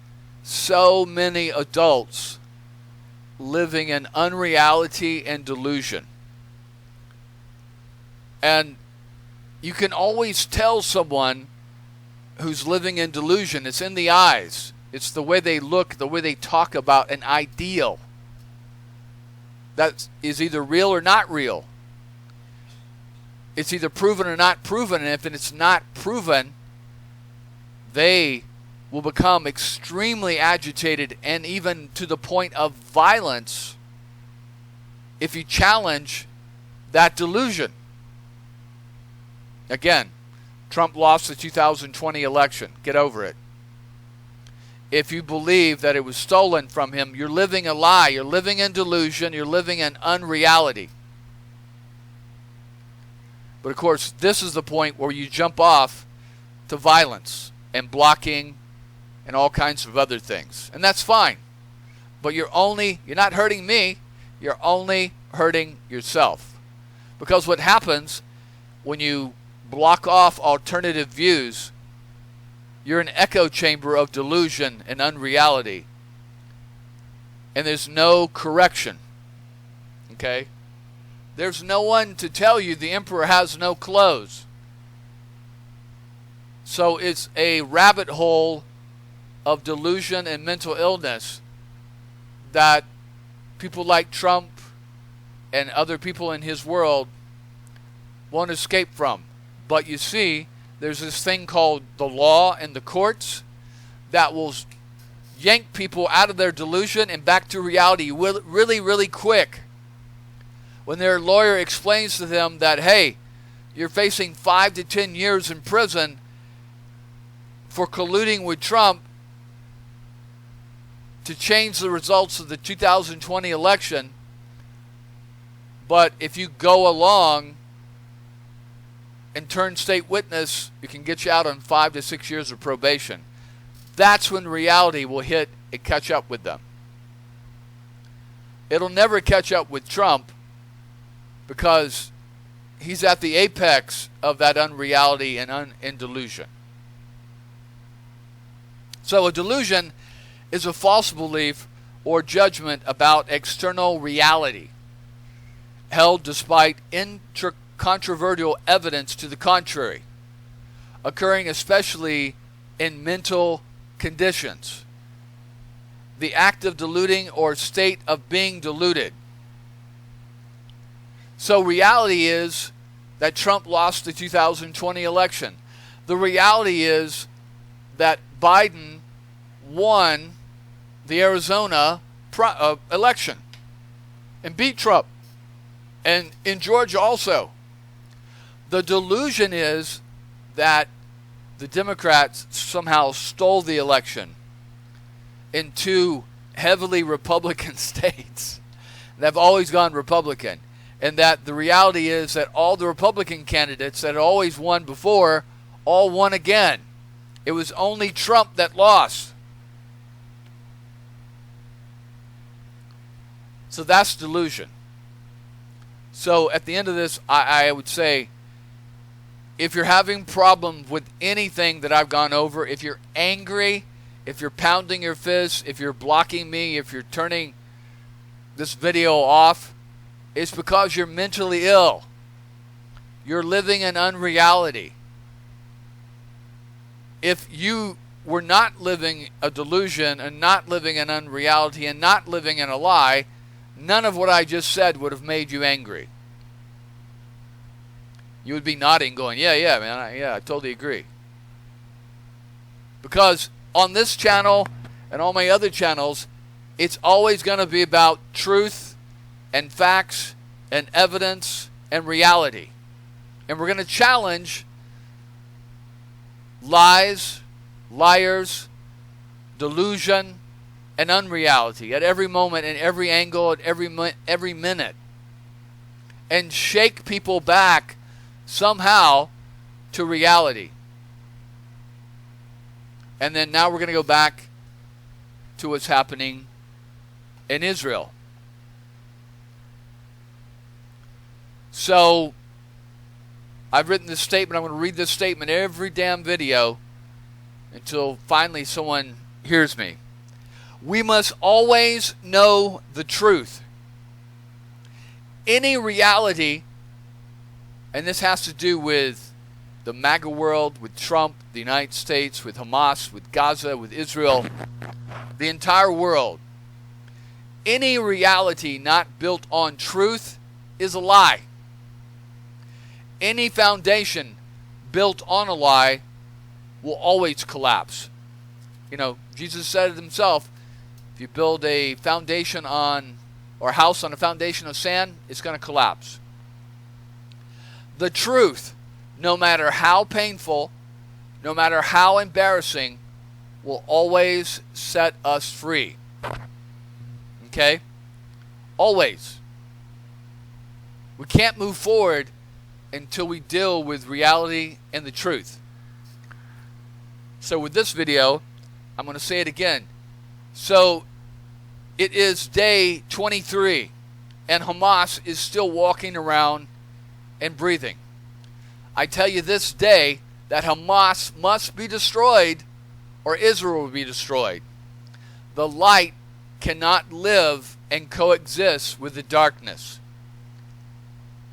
so many adults living in unreality and delusion. And you can always tell someone who's living in delusion. It's in the eyes. It's the way they look, the way they talk about an ideal that is either real or not real. It's either proven or not proven, and if it's not proven, they will become extremely agitated and even to the point of violence if you challenge that delusion. Again, Trump lost the 2020 election. Get over it. If you believe that it was stolen from him, you're living a lie. You're living in delusion. You're living in unreality. But of course, this is the point where you jump off to violence and blocking and all kinds of other things. And that's fine. But you're not hurting me. You're only hurting yourself. Because what happens when you block off alternative views, you're an echo chamber of delusion and unreality. And there's no correction. Okay? There's no one to tell you the emperor has no clothes. So it's a rabbit hole of delusion and mental illness that people like Trump and other people in his world won't escape from. But you see, there's this thing called the law and the courts that will yank people out of their delusion and back to reality really, really quick. When their lawyer explains to them that, hey, you're facing 5 to 10 years in prison for colluding with Trump to change the results of the 2020 election, but if you go along and turn state witness, you can get you out on 5 to 6 years of probation. That's when reality will hit and catch up with them. It'll never catch up with Trump because he's at the apex of that unreality and delusion. So a delusion is a false belief or judgment about external reality held despite controversial evidence to the contrary, occurring especially in mental conditions. The act of deluding or state of being deluded. So reality is that Trump lost the 2020 election. The reality is that Biden won the Arizona election and beat Trump, and in Georgia also. The delusion is that the Democrats somehow stole the election in 2 heavily Republican states that have always gone Republican, and that the reality is that all the Republican candidates that had always won before all won again. It was only Trump that lost. So that's delusion. So at the end of this, I would say, if you're having problems with anything that I've gone over, if you're angry, if you're pounding your fist, if you're blocking me, if you're turning this video off, it's because you're mentally ill. You're living in unreality. If you were not living a delusion and not living in unreality and not living in a lie, none of what I just said would have made you angry. You would be nodding, going, yeah, man, I totally agree. Because on this channel and all my other channels, It's always going to be about truth and facts and evidence and reality. And we're going to challenge lies, liars, delusion, and unreality at every moment, in every angle, at every minute. And shake people back somehow to reality. And then now we're going to go back to what's happening in Israel. So, I've written this statement. I'm going to read this statement every damn video until finally someone hears me. We must always know the truth. Any reality, and this has to do with the MAGA world, with Trump, the United States, with Hamas, with Gaza, with Israel, the entire world. Any reality not built on truth is a lie. Any foundation built on a lie will always collapse. You know, Jesus said it himself, if you build a foundation on, or a house on a foundation of sand, it's going to collapse. The truth, no matter how painful, no matter how embarrassing, will always set us free. Okay? Always. We can't move forward until we deal with reality and the truth. So with this video, I'm going to say it again. So it is day 23, and Hamas is still walking around and breathing. I tell you this day that Hamas must be destroyed or Israel will be destroyed. The light cannot live and coexist with the darkness.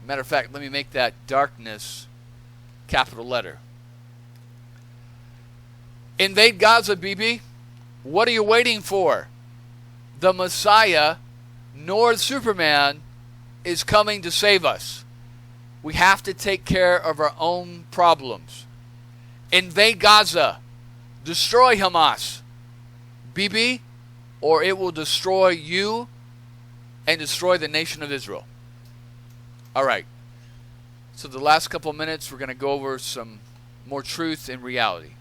Matter of fact, let me make that darkness capital letter. Invade Gaza, Bibi. What are you waiting for? The Messiah, nor Superman, is coming to save us. We have to take care of our own problems. Invade Gaza. Destroy Hamas. Bibi, or it will destroy you and destroy the nation of Israel. All right. So the last couple of minutes, we're going to go over some more truth and reality.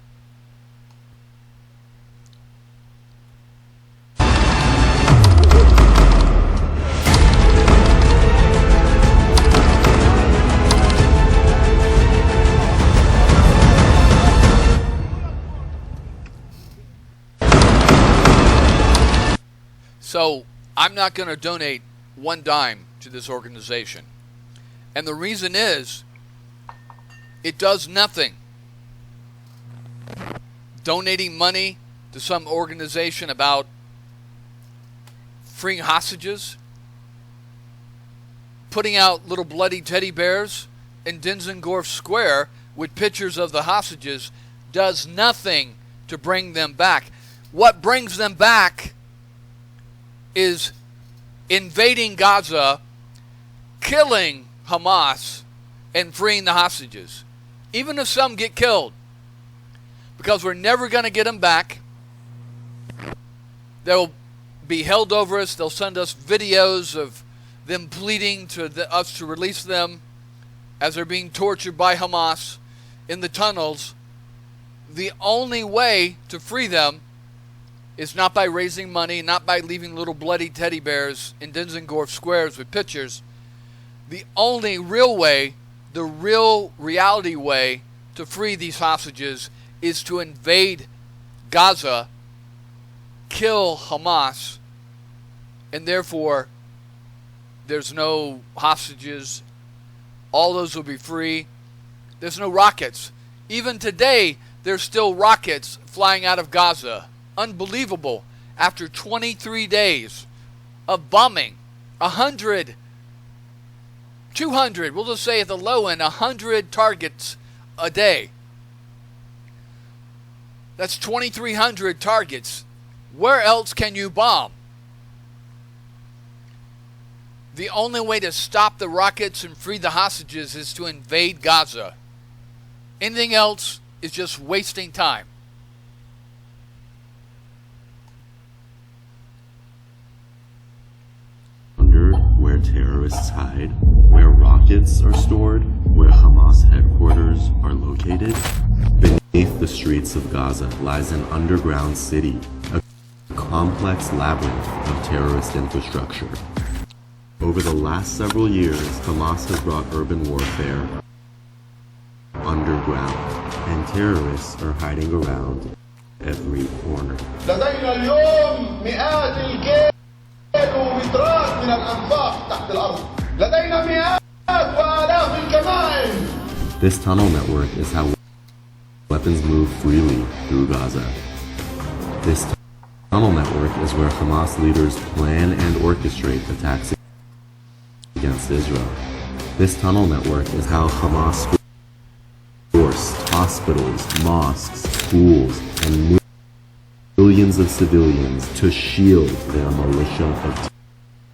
So I'm not going to donate one dime to this organization. And the reason is, it does nothing. Donating money to some organization about freeing hostages, putting out little bloody teddy bears in Dizengoff Square with pictures of the hostages does nothing to bring them back. What brings them back is invading Gaza, killing Hamas, and freeing the hostages. Even if some get killed. Because we're never going to get them back. They'll be held over us. They'll send us videos of them pleading to us to release them as they're being tortured by Hamas in the tunnels. The only way to free them is not by raising money, not by leaving little bloody teddy bears in Dizengoff Squares with pictures. The only real way, the real reality way to free these hostages is to invade Gaza, kill Hamas, and therefore there's no hostages. All those will be free. There's no rockets. Even today, there's still rockets flying out of Gaza. Unbelievable. After 23 days of bombing, 100, 200, we'll just say at the low end, 100 targets a day. That's 2,300 targets. Where else can you bomb? The only way to stop the rockets and free the hostages is to invade Gaza. Anything else is just wasting time. terrorists hide, where rockets are stored, where Hamas headquarters are located, beneath the streets of Gaza lies an underground city, a complex labyrinth of terrorist infrastructure. Over the last several years, Hamas has brought urban warfare underground, and terrorists are hiding around every corner. لدينا اليوم مئات الكيلومترات من الأنفاق تحت الأرض. لدينا مئات وآلاف الكمائن. This tunnel network is how weapons move freely through Gaza. This tunnel network is where Hamas leaders plan and orchestrate attacks against Israel. This tunnel network is how Hamas forced hospitals, mosques, schools, and millions of civilians to shield their militia of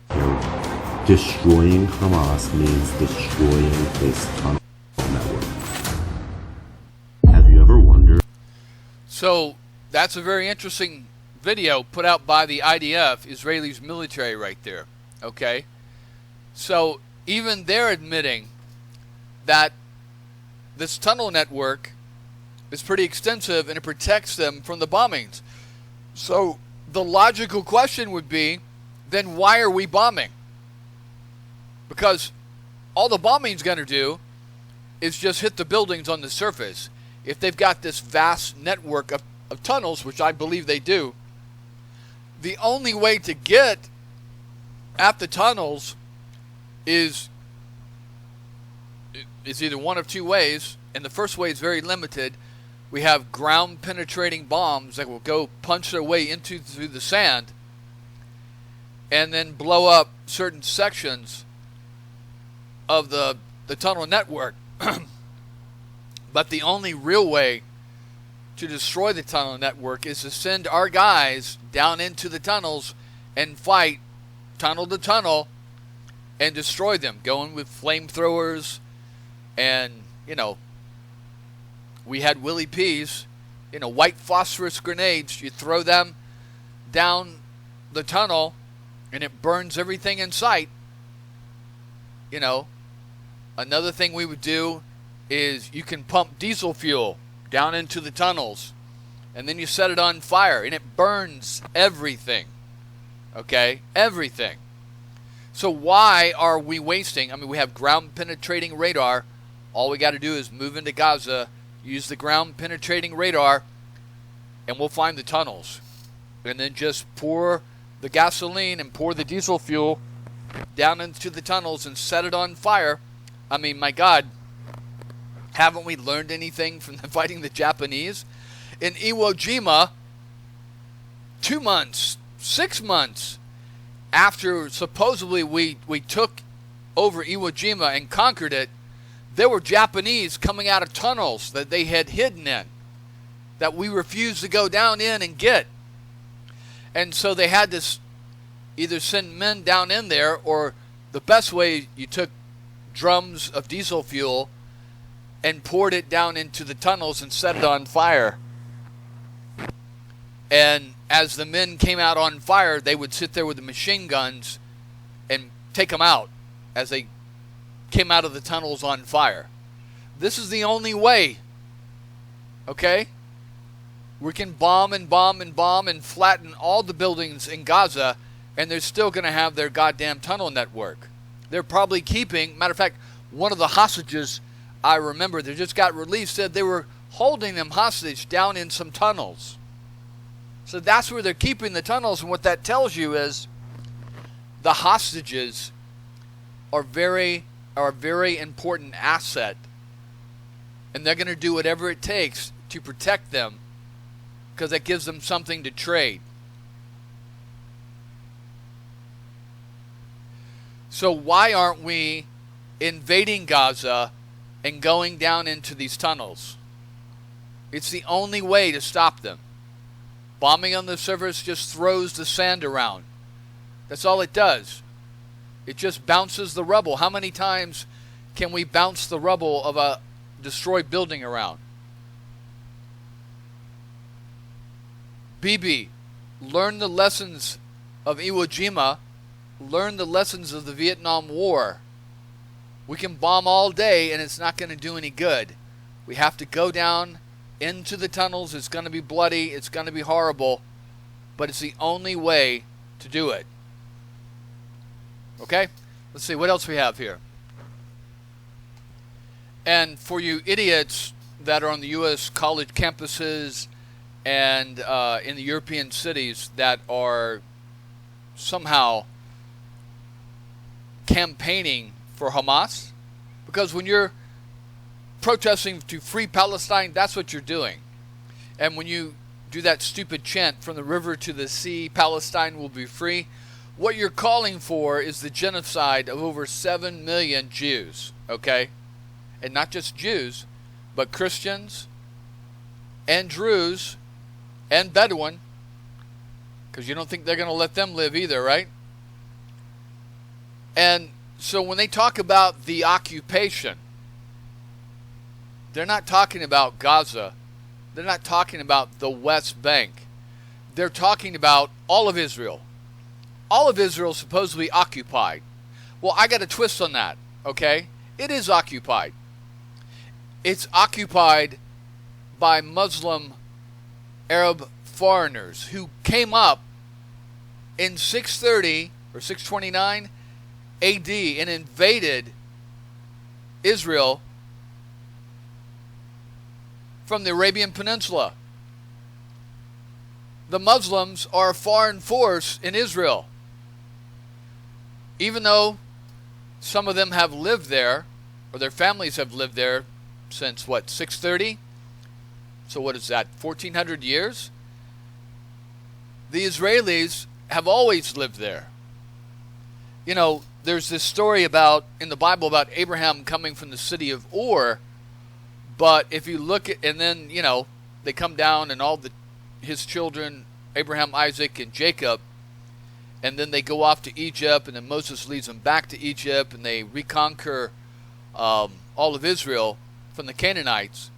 terror. Destroying Hamas means destroying this tunnel network. Have you ever wondered? So that's a very interesting video put out by the IDF, Israel's military, right there. Okay? So even they're admitting that this tunnel network is pretty extensive and it protects them from the bombings. So the logical question would be, then why are we bombing? Because all the bombing's going to do is just hit the buildings on the surface. If they've got this vast network of tunnels, which I believe they do, the only way to get at the tunnels is either one of two ways, and the first way is very limited. We have ground penetrating bombs that will go punch their way through the sand and then blow up certain sections of the tunnel network. But the only real way to destroy the tunnel network is to send our guys down into the tunnels and fight tunnel to tunnel and destroy them, going with flamethrowers and, we had Willie P's, white phosphorus grenades. You throw them down the tunnel and it burns everything in sight. Another thing we would do is you can pump diesel fuel down into the tunnels and then you set it on fire and it burns everything. Okay? Everything. So why are we wasting? We have ground penetrating radar. All we got to do is move into Gaza, use the ground penetrating radar, and we'll find the tunnels. And then just pour the gasoline and pour the diesel fuel down into the tunnels and set it on fire. My God, haven't we learned anything from fighting the Japanese? In Iwo Jima, 2 months, 6 months after supposedly we took over Iwo Jima and conquered it, there were Japanese coming out of tunnels that they had hidden in, that we refused to go down in and get. And so they had to either send men down in there, or the best way, you took drums of diesel fuel and poured it down into the tunnels and set it on fire. And as the men came out on fire, they would sit there with the machine guns and take them out as they came out of the tunnels on fire. This is the only way. Okay? We can bomb and bomb and bomb and flatten all the buildings in Gaza, and they're still going to have their goddamn tunnel network. They're probably keeping, matter of fact, one of the hostages I remember that just got released said they were holding them hostage down in some tunnels. So that's where they're keeping the tunnels, and what that tells you is the hostages are a very important asset, and they're going to do whatever it takes to protect them, because that gives them something to trade. So why aren't we invading Gaza and going down into these tunnels? It's the only way to stop them. Bombing on the surface just throws the sand around. That's all it does. It just bounces the rubble. How many times can we bounce the rubble of a destroyed building around? Bibi, learn the lessons of Iwo Jima. learn the lessons of the Vietnam War. We can bomb all day and it's not going to do any good. We have to go down into the tunnels. It's going to be bloody. It's going to be horrible. But it's the only way to do it. Okay? Let's see what else we have here. And for you idiots that are on the U.S. college campuses and in the European cities that are somehow campaigning for Hamas, because when you're protesting to free Palestine, that's what you're doing. And when you do that stupid chant, from the river to the sea, Palestine will be free, what you're calling for is the genocide of over 7 million Jews, okay? And not just Jews, but Christians and Druze and Bedouin, because you don't think they're going to let them live either, right? And so when they talk about the occupation, they're not talking about Gaza. They're not talking about the West Bank. They're talking about all of Israel. All of Israel is supposedly occupied. Well, I got a twist on that, okay? It is occupied. It's occupied by Muslim Arab foreigners who came up in 630 or 629 AD and invaded Israel from the Arabian Peninsula. The Muslims are a foreign force in Israel. Even though some of them have lived there, or their families have lived there since, what, 630? So what is that, 1,400 years? The Israelis have always lived there. You know, there's this story about, in the Bible, about Abraham coming from the city of Ur. But if you look at, and then, you know, they come down and all his children, Abraham, Isaac, and Jacob, and then they go off to Egypt, and then Moses leads them back to Egypt, and they reconquer all of Israel from the Canaanites.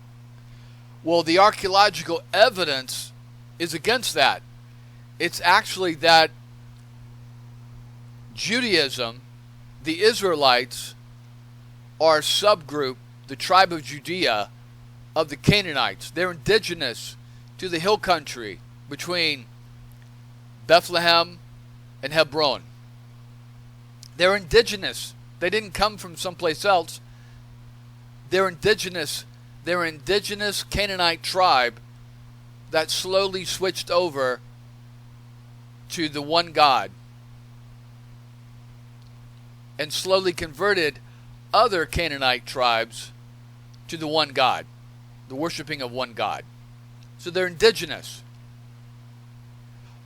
Well, the archaeological evidence is against that. It's actually that Judaism, the Israelites, are a subgroup, the tribe of Judea, of the Canaanites. They're indigenous to the hill country between Bethlehem and Hebron. They're indigenous. They didn't come from someplace else. They're indigenous. They're an indigenous Canaanite tribe that slowly switched over to the one God and slowly converted other Canaanite tribes to the one God, the worshiping of one God. So they're indigenous.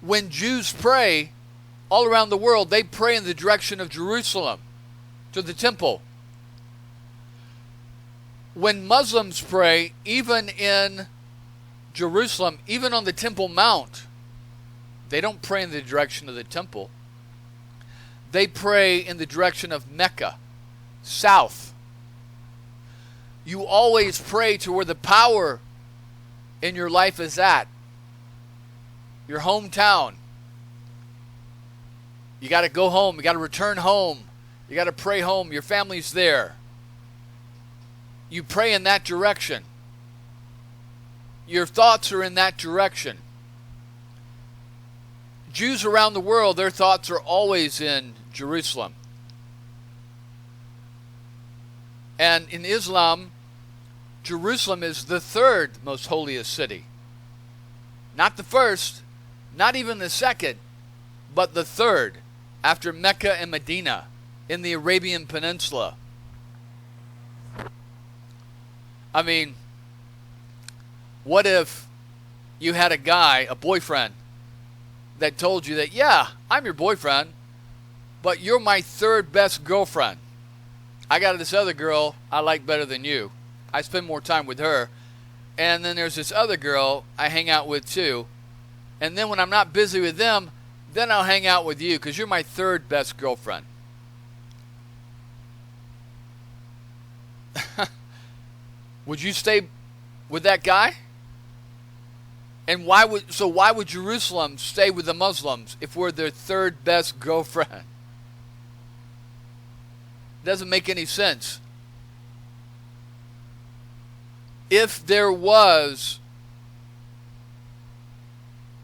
When Jews pray all around the world, they pray in the direction of Jerusalem, to the temple. When Muslims pray, even in Jerusalem, even on the Temple Mount, they don't pray in the direction of the temple. They pray in the direction of Mecca, south. You always pray to where the power in your life is at. Your hometown. You got to go home. You got to return home. You got to pray home. Your family's there. You pray in that direction. Your thoughts are in that direction. Jews around the world, their thoughts are always in Jerusalem. And in Islam, Jerusalem is the third most holiest city. Not the first, not even the second, but the third, after Mecca and Medina in the Arabian Peninsula. I mean, what if you had a guy, a boyfriend, that told you that, yeah, I'm your boyfriend, but you're my third best girlfriend. I got this other girl I like better than you. I spend more time with her. And then there's this other girl I hang out with too. And then when I'm not busy with them, then I'll hang out with you because you're my third best girlfriend. Would you stay with that guy? And why would Jerusalem stay with the Muslims if we're their third best girlfriend? doesn't make any sense. If there was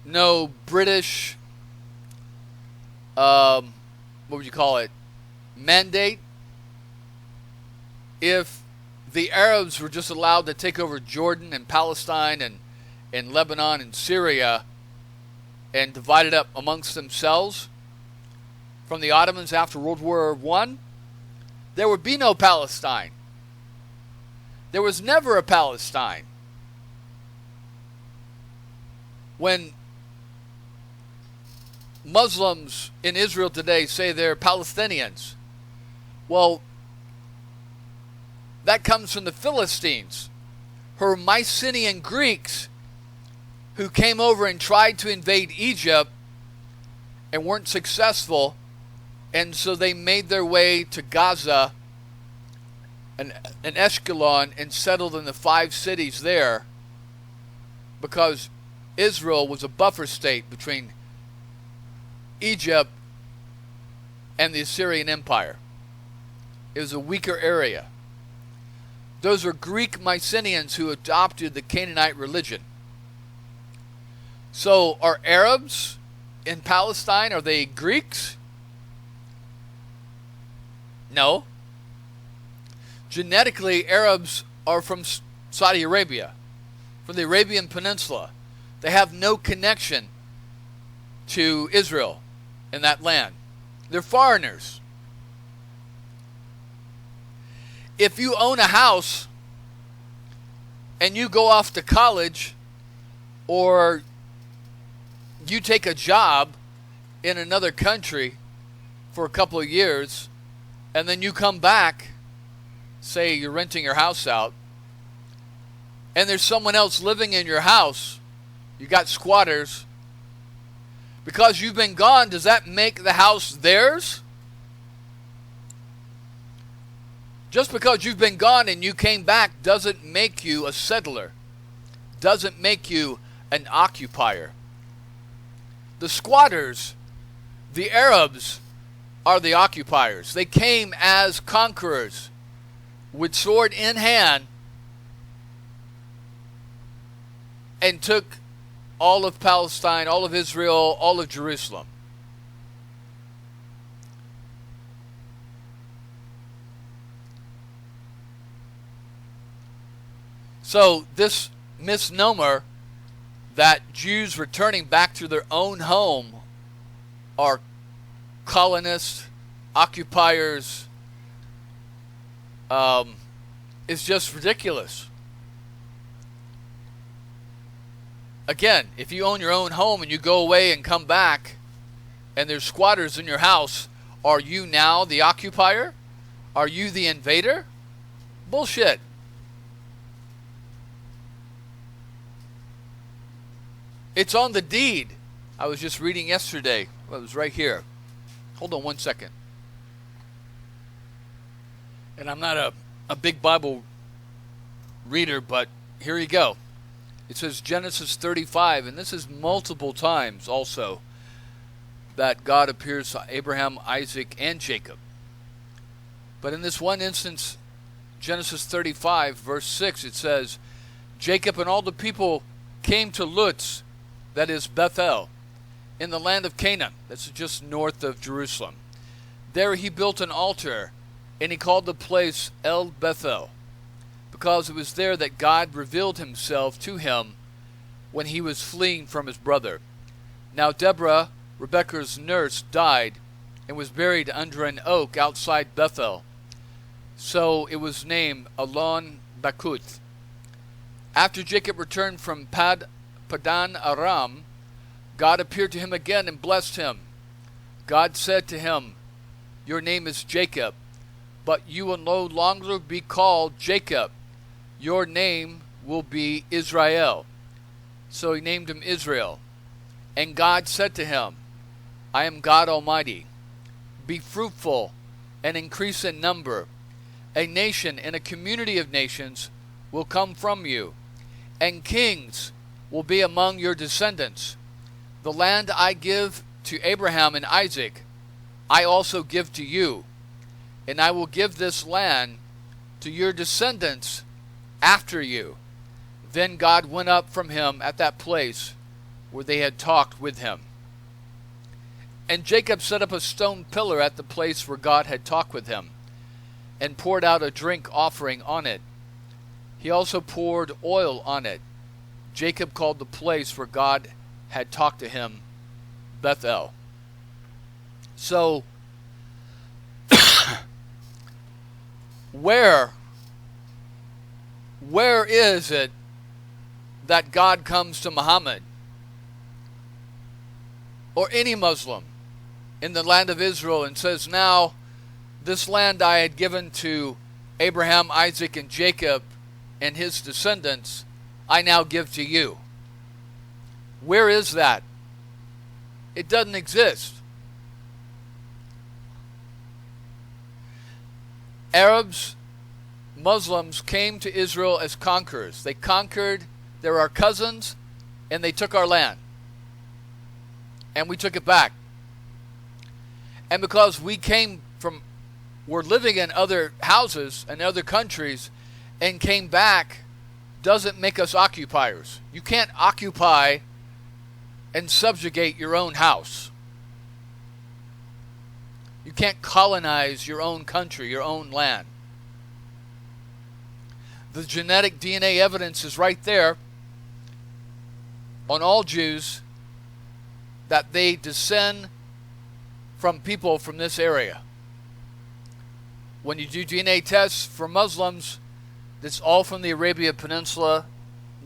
no British, what would you call it, mandate, if the Arabs were just allowed to take over Jordan and Palestine and Lebanon and Syria and divide it up amongst themselves from the Ottomans after World War I, there would be no Palestine. There was never a Palestine. When Muslims in Israel today say they're Palestinians, well, that comes from the Philistines, who are Mycenaean Greeks who came over and tried to invade Egypt and weren't successful, and so they made their way to Gaza and Ashkelon and settled in the 5 cities there because Israel was a buffer state between Egypt and the Assyrian Empire. It was a weaker area. Those were Greek Mycenaeans who adopted the Canaanite religion. So are Arabs in Palestine, are they Greeks? No. Genetically, Arabs are from Saudi Arabia, from the Arabian Peninsula. They have no connection to Israel in that land. They're foreigners. If you own a house and you go off to college or you take a job in another country for a couple of years and then you come back, say you're renting your house out, and there's someone else living in your house, you got squatters, because you've been gone, does that make the house theirs? Just because you've been gone and you came back doesn't make you a settler, doesn't make you an occupier. The squatters, the Arabs, are the occupiers. They came as conquerors with sword in hand and took all of Palestine, all of Israel, all of Jerusalem. So this misnomer that Jews returning back to their own home are colonists, occupiers, is just ridiculous. Again, if you own your own home and you go away and come back and there's squatters in your house, are you now the occupier? Are you the invader? Bullshit. It's on the deed. I was just reading yesterday. Well, it was right here. Hold on one second. And I'm not a big Bible reader, but here you go. It says Genesis 35, and this is multiple times also that God appears to Abraham, Isaac, and Jacob. But in this one instance, Genesis 35, verse 6, it says, Jacob and all the people came to Luz, that is Bethel, in the land of Canaan. That's just north of Jerusalem. There he built an altar, and he called the place El Bethel, because it was there that God revealed himself to him when he was fleeing from his brother. Now Deborah, Rebekah's nurse, died and was buried under an oak outside Bethel. So it was named Elon Bakuth. After Jacob returned from Padan Aram, God appeared to him again and blessed him. God said to him, Your name is Jacob, but you will no longer be called Jacob. Your name will be Israel. So he named him Israel. And God said to him, I am God Almighty. Be fruitful and increase in number. A nation and a community of nations will come from you, and kings will be among your descendants. The land I give to Abraham and Isaac, I also give to you. and I will give this land to your descendants after you. Then God went up from him at that place where they had talked with him. And Jacob set up a stone pillar at the place where God had talked with him, and poured out a drink offering on it. He also poured oil on it. Jacob called the place where God had talked to him Bethel. So, where is it that God comes to Muhammad or any Muslim in the land of Israel and says, now this land I had given to Abraham, Isaac, and Jacob and his descendants, I now give to you? Where is that? It doesn't exist. Arabs, Muslims came to Israel as conquerors. They conquered, they're our cousins, and they took our land. And we took it back. And because we're living in other houses and other countries and came back, doesn't make us occupiers. You can't occupy and subjugate your own house. You can't colonize your own country, your own land. The genetic DNA evidence is right there on all Jews that they descend from people from this area. When you do DNA tests for Muslims, it's all from the Arabian Peninsula,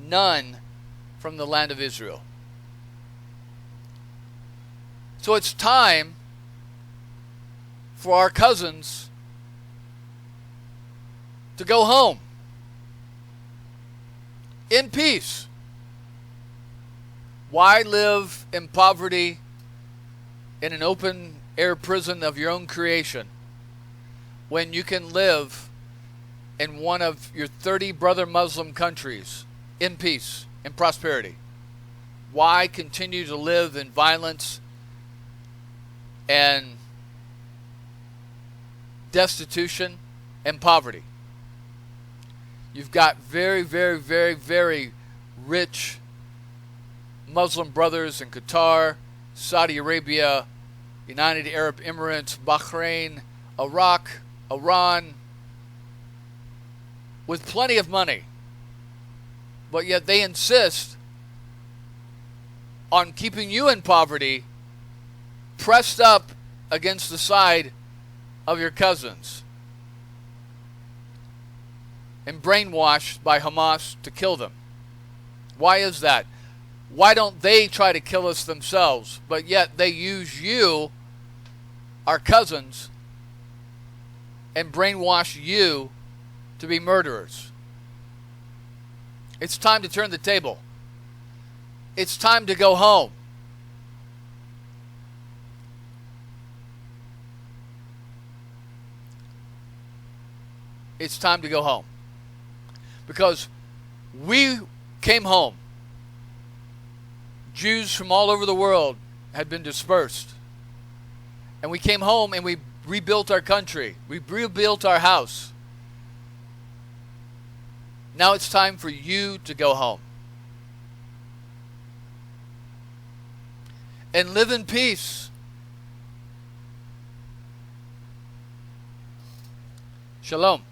none from the land of Israel. So it's time for our cousins to go home in peace. Why live in poverty in an open air prison of your own creation when you can live in one of your 30 brother Muslim countries in peace and prosperity? Why continue to live in violence and destitution and poverty? You've got very, very, very, very rich Muslim brothers in Qatar, Saudi Arabia, United Arab Emirates, Bahrain, Iraq, Iran, with plenty of money. But yet they insist on keeping you in poverty, pressed up against the side of your cousins, and brainwashed by Hamas to kill them. Why is that? Why don't they try to kill us themselves, but yet they use you, our cousins, and brainwash you to be murderers? It's time to turn the table. It's time to go home. It's time to go home. Because we came home. Jews from all over the world had been dispersed. And we came home and we rebuilt our country. We rebuilt our house. Now it's time for you to go home. And live in peace. Shalom.